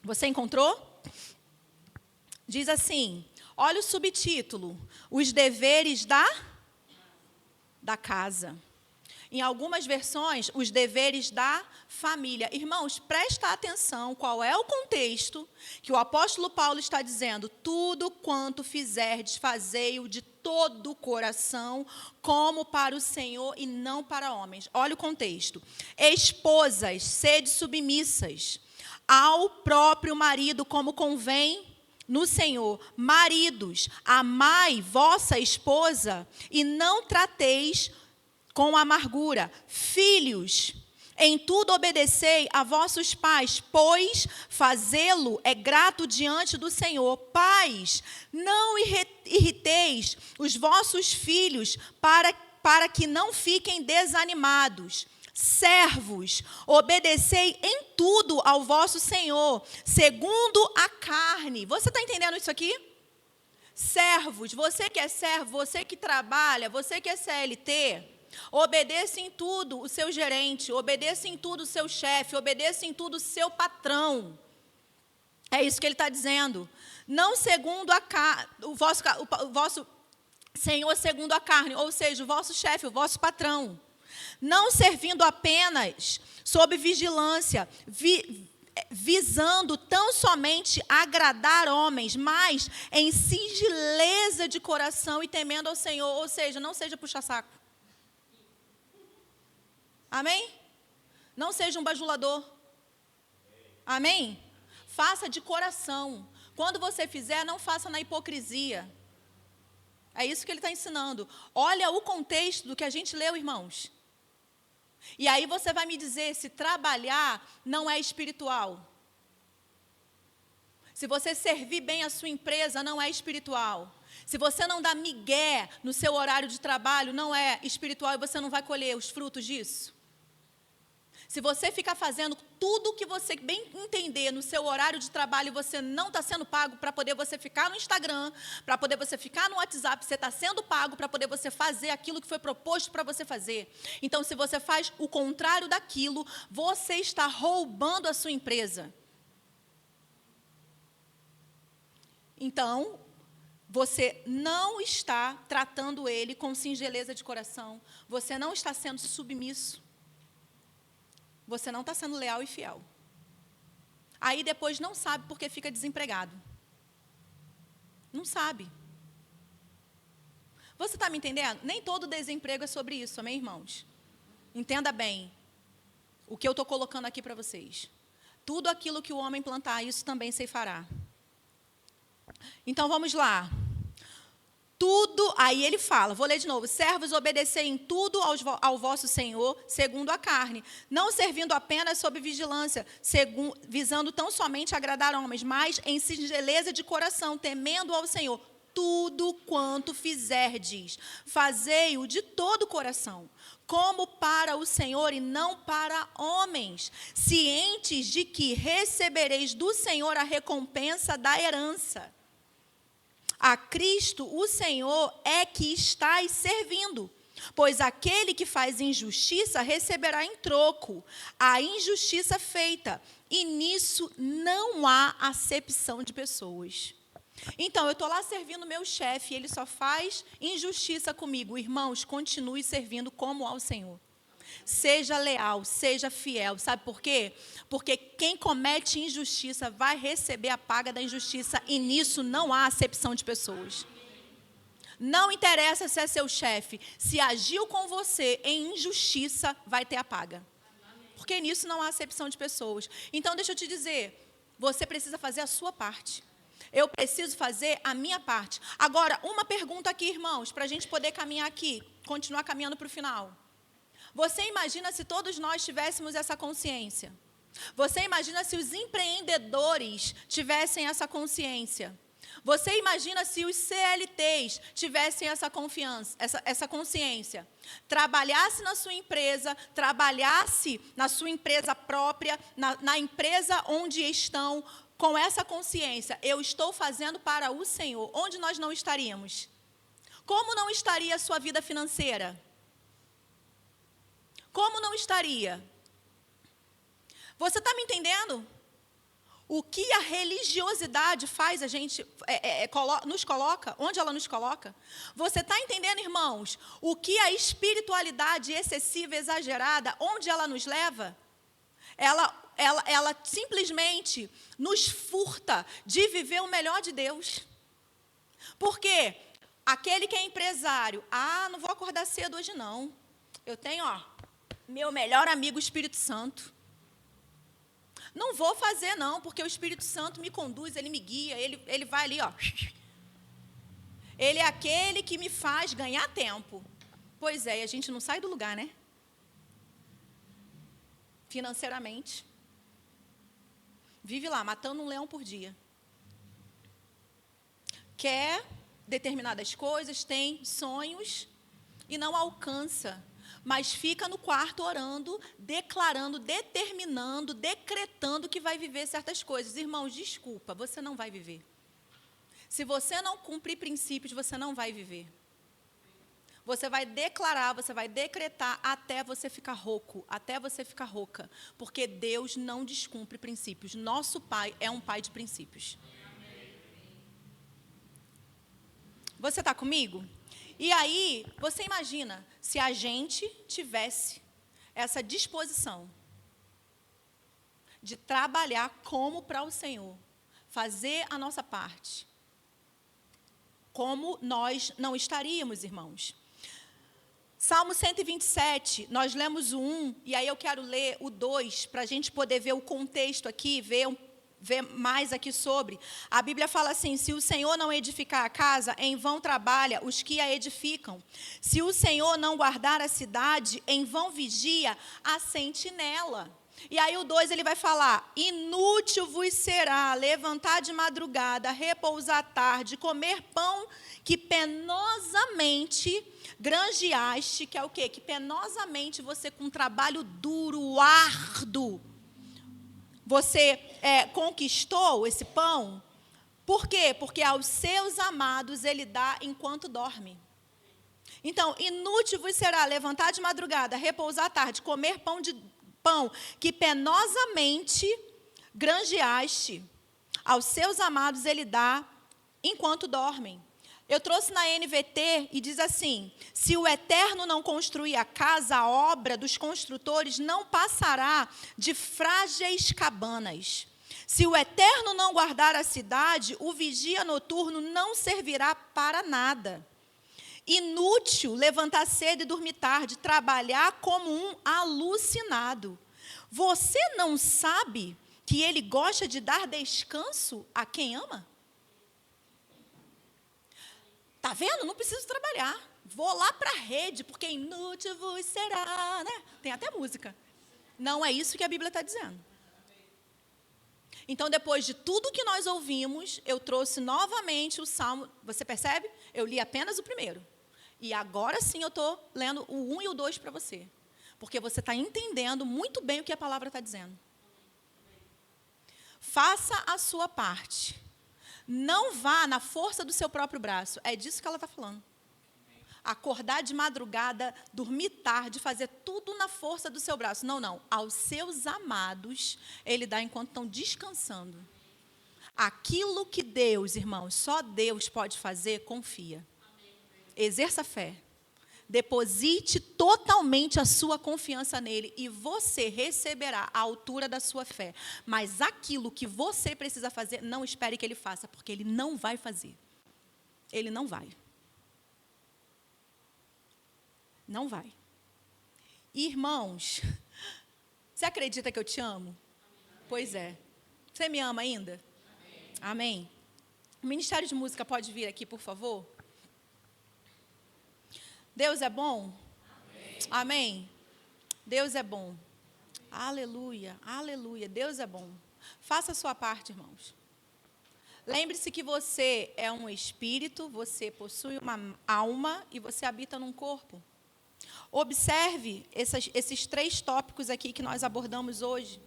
Speaker 1: Você encontrou? Diz assim, olha o subtítulo, os deveres da casa. Em algumas versões, os deveres da família. Irmãos, presta atenção qual é o contexto que o apóstolo Paulo está dizendo. Tudo quanto fizerdes, fazei-o de todo o coração, como para o Senhor e não para homens. Olha o contexto. Esposas, sede submissas ao próprio marido, como convém no Senhor. Maridos, amai vossa esposa e não trateis com amargura. Filhos, em tudo obedecei a vossos pais, pois fazê-lo é grato diante do Senhor. Pais, não irriteis os vossos filhos para que não fiquem desanimados. Servos, obedecei em tudo ao vosso Senhor, segundo a carne. Você está entendendo isso aqui? Servos, você que é servo, você que trabalha, você que é CLT, obedeça em tudo o seu gerente, obedeça em tudo o seu chefe, obedeça em tudo o seu patrão. É isso que ele está dizendo. Não segundo o vosso Senhor segundo a carne, ou seja, o vosso chefe, o vosso patrão. Não servindo apenas sob vigilância, visando tão somente agradar homens, mas em singeleza de coração e temendo ao Senhor, ou seja, não seja puxa-saco. Amém? Não seja um bajulador. Amém? Faça de coração. Quando você fizer, não faça na hipocrisia. É isso que ele está ensinando. Olha o contexto do que a gente leu, irmãos. E aí você vai me dizer se trabalhar não é espiritual. Se você servir bem a sua empresa, não é espiritual. Se você não dá migué no seu horário de trabalho, não é espiritual e você não vai colher os frutos disso. Se você ficar fazendo tudo o que você bem entender no seu horário de trabalho e você não está sendo pago para poder você ficar no Instagram, para poder você ficar no WhatsApp, você está sendo pago para poder você fazer aquilo que foi proposto para você fazer. Então, se você faz o contrário daquilo, você está roubando a sua empresa. Então, você não está tratando ele com singeleza de coração, você não está sendo submisso. Você não está sendo leal e fiel. Aí depois não sabe porque fica desempregado. Não sabe. Você está me entendendo? Nem todo desemprego é sobre isso, amém, irmãos? Entenda bem o que eu estou colocando aqui para vocês. Tudo aquilo que o homem plantar, isso também se fará. Então, vamos lá. Tudo, aí ele fala, vou ler de novo: servos, obedecei em tudo ao vosso Senhor, segundo a carne, não servindo apenas sob vigilância, visando tão somente agradar homens, mas em singeleza de coração, temendo ao Senhor. Tudo quanto fizerdes, fazei-o de todo o coração, como para o Senhor e não para homens, cientes de que recebereis do Senhor a recompensa da herança. A Cristo, o Senhor, é que estáis servindo, pois aquele que faz injustiça receberá em troco a injustiça feita, e nisso não há acepção de pessoas. Então, eu estou lá servindo meu chefe, ele só faz injustiça comigo. Irmãos, continue servindo como ao Senhor. Seja leal, seja fiel. Sabe por quê? Porque quem comete injustiça vai receber a paga da injustiça, e nisso não há acepção de pessoas. Não interessa se é seu chefe, se agiu com você em injustiça, vai ter a paga. Porque nisso não há acepção de pessoas. Então, deixa eu te dizer, você precisa fazer a sua parte. Eu preciso fazer a minha parte. Agora, uma pergunta aqui, irmãos, para a gente poder caminhar aqui, continuar caminhando para o final. Você imagina se todos nós tivéssemos essa consciência? Você imagina se os empreendedores tivessem essa consciência? Você imagina se os CLTs tivessem essa confiança, essa consciência? Trabalhasse na sua empresa, trabalhasse na sua empresa própria, na empresa onde estão, com essa consciência: eu estou fazendo para o Senhor. Onde nós não estaríamos? Como não estaria a sua vida financeira? Como não estaria? Você está me entendendo? O que a religiosidade faz a gente, nos coloca, onde ela nos coloca? Você está entendendo, irmãos? O que a espiritualidade excessiva, exagerada, onde ela nos leva? Ela simplesmente nos furta de viver o melhor de Deus. Por quê? Aquele que é empresário: não vou acordar cedo hoje não. Eu tenho, meu melhor amigo, o Espírito Santo. Não vou fazer não, porque o Espírito Santo me conduz, ele me guia, ele vai ali, Ele é aquele que me faz ganhar tempo. Pois é, e a gente não sai do lugar, né? Financeiramente. Vive lá, matando um leão por dia. Quer determinadas coisas, tem sonhos e não alcança. Mas fica no quarto orando, declarando, determinando, decretando que vai viver certas coisas. Irmãos, desculpa, você não vai viver. Se você não cumprir princípios, você não vai viver. Você vai declarar, você vai decretar até você ficar rouco, até você ficar rouca. Porque Deus não descumpre princípios. Nosso Pai é um Pai de princípios. Você está comigo? E aí, você imagina, se a gente tivesse essa disposição de trabalhar como para o Senhor, fazer a nossa parte, como nós não estaríamos, irmãos. Salmo 127, nós lemos o 1, e aí eu quero ler o 2, para a gente poder ver o contexto aqui, ver mais aqui sobre. A Bíblia fala assim: se o Senhor não edificar a casa, em vão trabalha os que a edificam. Se o Senhor não guardar a cidade, em vão vigia a sentinela. E aí o 2 ele vai falar: inútil vos será levantar de madrugada, repousar à tarde, comer pão que penosamente granjeaste, que é o quê? Que penosamente você, com trabalho duro, árduo, você conquistou esse pão. Por quê? Porque aos seus amados ele dá enquanto dorme. Então, inútil vos será levantar de madrugada, repousar à tarde, comer pão que penosamente granjeaste. Aos seus amados ele dá enquanto dormem. Eu trouxe na NVT e diz assim: se o Eterno não construir a casa, a obra dos construtores não passará de frágeis cabanas. Se o Eterno não guardar a cidade, o vigia noturno não servirá para nada. Inútil levantar cedo e dormir tarde, trabalhar como um alucinado. Você não sabe que ele gosta de dar descanso a quem ama? Tá vendo? Não preciso trabalhar. Vou lá para a rede, porque inútil vos será, né? Tem até música. Não é isso que a Bíblia está dizendo. Então, depois de tudo que nós ouvimos, eu trouxe novamente o Salmo. Você percebe? Eu li apenas o primeiro. E agora sim eu estou lendo o 1 e o 2 para você. Porque você está entendendo muito bem o que a palavra está dizendo. Faça a sua parte. Não vá na força do seu próprio braço. É disso que ela está falando. Acordar de madrugada, dormir tarde, fazer tudo na força do seu braço. Não, não. Aos seus amados, ele dá enquanto estão descansando. Aquilo que Deus, irmãos, só Deus pode fazer, confia. Exerça fé. Deposite totalmente a sua confiança nele e você receberá a altura da sua fé. Mas aquilo que você precisa fazer, não espere que ele faça, porque ele não vai fazer. Ele não vai. Não vai. Irmãos, você acredita que eu te amo? Pois é. Você me ama ainda? Amém. O Ministério de Música pode vir aqui, por favor? Deus é bom? Amém. Deus é bom. Aleluia, aleluia. Deus é bom. Faça a sua parte, irmãos. Lembre-se que você é um espírito, você possui uma alma e você habita num corpo. Observe esses 3 tópicos aqui que nós abordamos hoje.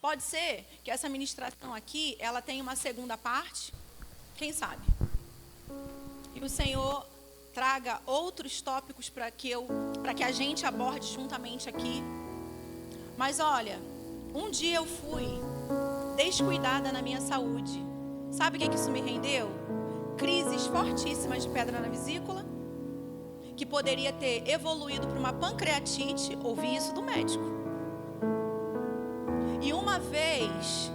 Speaker 1: Pode ser que essa ministração aqui, ela tenha uma segunda parte, quem sabe? E o Senhor traga outros tópicos para que a gente aborde juntamente aqui. Mas olha, um dia eu fui descuidada na minha saúde. Sabe o que isso me rendeu? Crises fortíssimas de pedra na vesícula, que poderia ter evoluído para uma pancreatite. Ouvi isso do médico. E uma vez,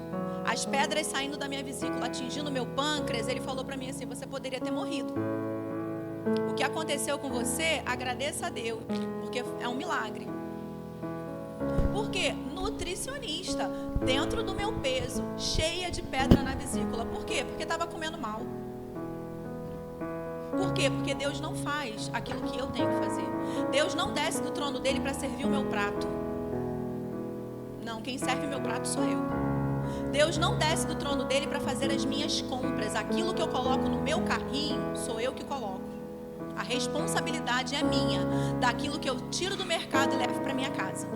Speaker 1: as pedras saindo da minha vesícula, atingindo meu pâncreas, ele falou para mim assim: você poderia ter morrido. O que aconteceu com você, agradeça a Deus, porque é um milagre. Por quê? Nutricionista, dentro do meu peso, cheia de pedra na vesícula. Por quê? Porque estava comendo mal. Por quê? Porque Deus não faz aquilo que eu tenho que fazer. Deus não desce do trono dele para servir o meu prato. Não, quem serve o meu prato sou eu. Deus não desce do trono dele para fazer as minhas compras. Aquilo que eu coloco no meu carrinho, sou eu que coloco. A responsabilidade é minha, daquilo que eu tiro do mercado e levo para minha casa.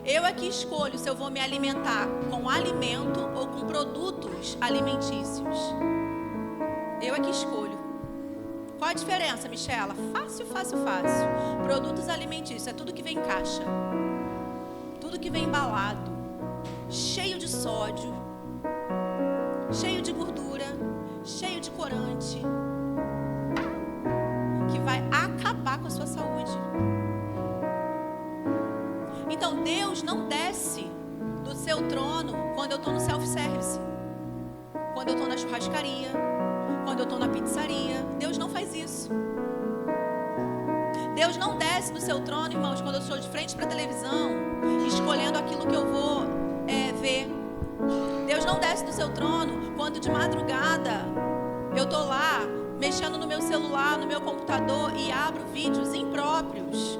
Speaker 1: Eu é que escolho se eu vou me alimentar com alimento ou com produtos alimentícios. Eu é que escolho. Qual a diferença, Michela? Fácil, fácil, fácil. Produtos alimentícios é tudo que vem em caixa. Tudo que vem embalado. Cheio de sódio. Cheio de gordura. Cheio de corante. Que vai acabar com a sua saúde. Então Deus não desce do seu trono quando eu estou no self-service. Quando eu estou na churrascaria. Quando eu estou na pizzaria. Deus não faz isso. Deus não desce do seu trono, irmãos, quando eu estou de frente para a televisão, escolhendo aquilo que eu vou ver. Deus não desce do seu trono quando de madrugada eu estou lá, mexendo no meu celular, no meu computador e abro vídeos impróprios.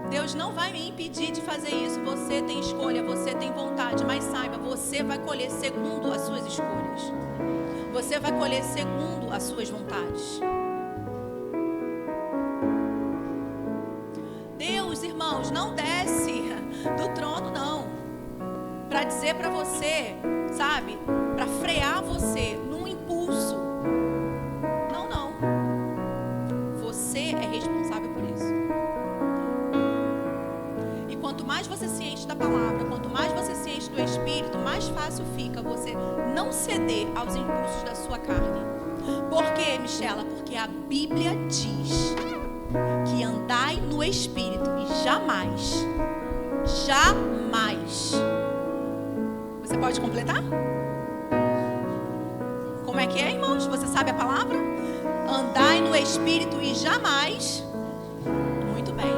Speaker 1: Deus não vai me impedir de fazer isso. Você tem escolha, você tem vontade, mas saiba, você vai colher segundo as suas escolhas. Você vai colher segundo as suas vontades. Deus, irmãos, não desce do trono, não, para dizer para você, sabe, para frear você num impulso. Não, não. Você é responsável por isso. E quanto mais você se enche da palavra, quanto mais você se enche do Espírito, mais fácil fica você não ceder aos impulsos da sua carne. Por quê, Michela? Porque a Bíblia diz que andai no Espírito e jamais, jamais. Você pode completar? Como é que é, irmãos? Você sabe a palavra? Andai no Espírito e jamais. Muito bem.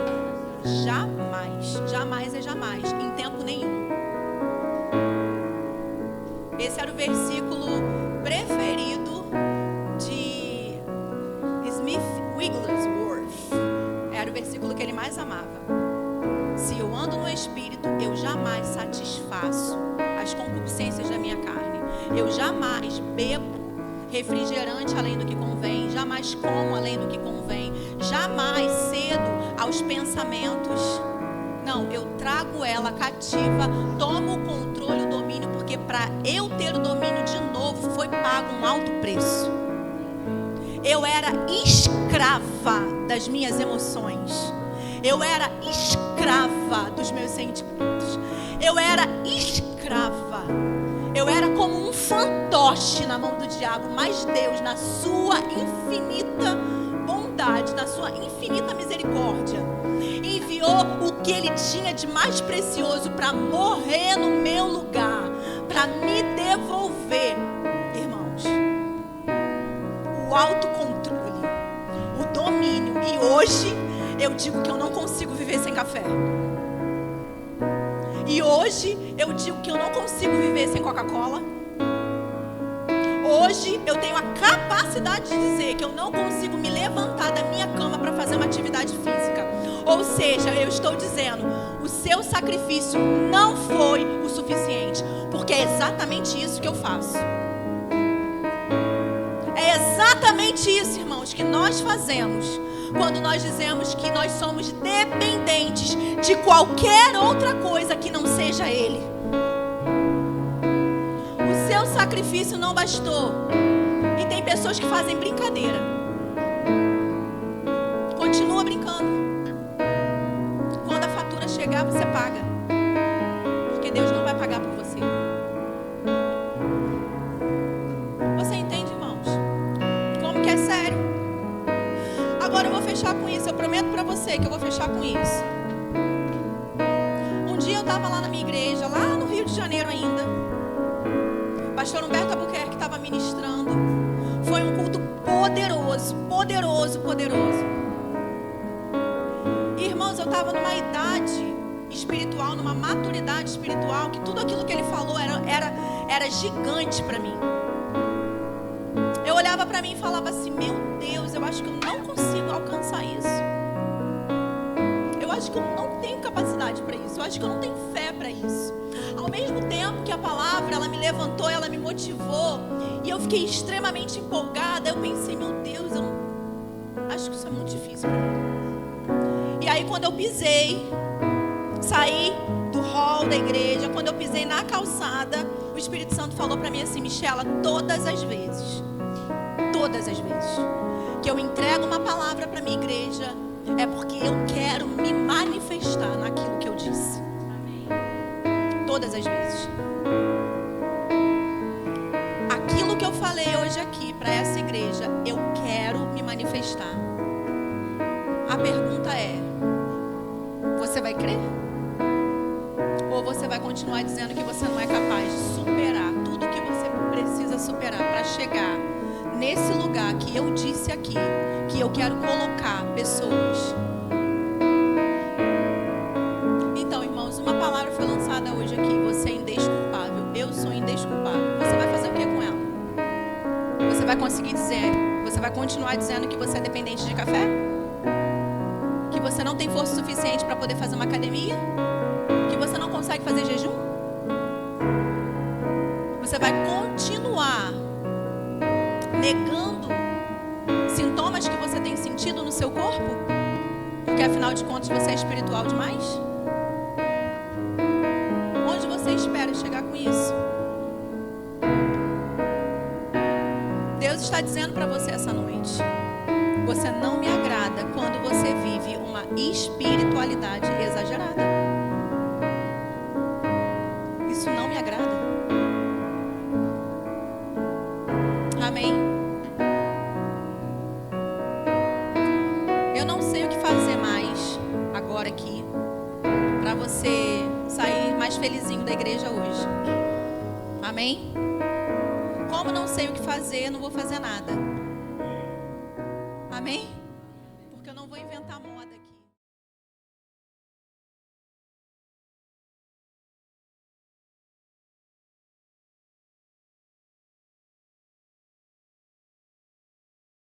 Speaker 1: Jamais. Jamais é jamais. Em tempo nenhum. Esse era o versículo preferido jamais satisfaço as concupiscências da minha carne. Eu jamais bebo refrigerante além do que convém, jamais como além do que convém, jamais cedo aos pensamentos. Não, eu trago ela cativa, tomo o controle, o domínio, porque para eu ter o domínio de novo foi pago um alto preço. Eu era escrava das minhas emoções. Eu era escrava dos meus sentimentos. Eu era escrava. Eu era como um fantoche na mão do diabo. Mas Deus, na sua infinita bondade, na sua infinita misericórdia, enviou o que Ele tinha de mais precioso para morrer no meu lugar, para me devolver, irmãos, o autocontrole, o domínio. E hoje eu digo que eu não consigo viver sem café. E hoje eu digo que eu não consigo viver sem Coca-Cola. Hoje eu tenho a capacidade de dizer que eu não consigo me levantar da minha cama para fazer uma atividade física. Ou seja, eu estou dizendo, o seu sacrifício não foi o suficiente, porque é exatamente isso que eu faço. É exatamente isso, irmãos, que nós fazemos quando nós dizemos que nós somos dependentes de qualquer outra coisa que não seja Ele. O seu sacrifício não bastou. E tem pessoas que fazem brincadeira. Continua brincando. Quando a fatura chegar, você paga. Porque Deus não vai pagar por você. Você entende, irmãos? Como que é sério? Agora eu vou fechar com isso. Eu prometo para você que eu vou fechar com isso. Um dia eu estava lá na minha igreja, lá no Rio de Janeiro ainda. Pastor Humberto Albuquerque estava ministrando. Foi um culto poderoso, poderoso, poderoso. Irmãos, eu estava numa idade espiritual, numa maturidade espiritual, que tudo aquilo que ele falou era gigante para mim. Eu olhava para mim e falava assim, meu Deus, eu acho que eu não consigo alcançar isso. Eu acho que eu não tenho capacidade para isso. Eu acho que eu não tenho fé para isso. Ao mesmo tempo que a palavra, ela me levantou, ela me motivou, e eu fiquei extremamente empolgada, eu pensei, meu Deus, eu acho que isso é muito difícil para mim. E aí quando eu pisei, saí do hall da igreja, quando eu pisei na calçada, o Espírito Santo falou para mim assim, Michela, todas as vezes que eu entrego uma palavra para minha igreja, é porque eu quero me manifestar naquilo que eu disse. Todas as vezes. Aquilo que eu falei hoje aqui para essa igreja, eu quero me manifestar. A pergunta é, você vai crer? Ou você vai continuar dizendo que você não é capaz de superar tudo que você precisa superar para chegar nesse lugar que eu disse aqui, que eu quero colocar pessoas? Então, irmãos, uma palavra foi lançada hoje aqui, você é indesculpável, eu sou indesculpável. Você vai fazer o que com ela? Você vai conseguir dizer, você vai continuar dizendo que você é dependente de café? Que você não tem força suficiente para poder fazer uma academia? Que você não consegue fazer jejum? Você vai continuar negando sintomas que você tem sentido no seu corpo? Porque afinal de contas você é espiritual demais? Onde você espera chegar com isso? Deus está dizendo para você essa noite, você não me agrada quando você vive uma espiritualidade exagerada. Isso não me agrada. Amém? Eu não sei o que fazer mais agora aqui para você sair mais felizinho da igreja hoje. Amém? Como não sei o que fazer, não vou fazer nada. Amém? Porque eu não vou inventar moda aqui.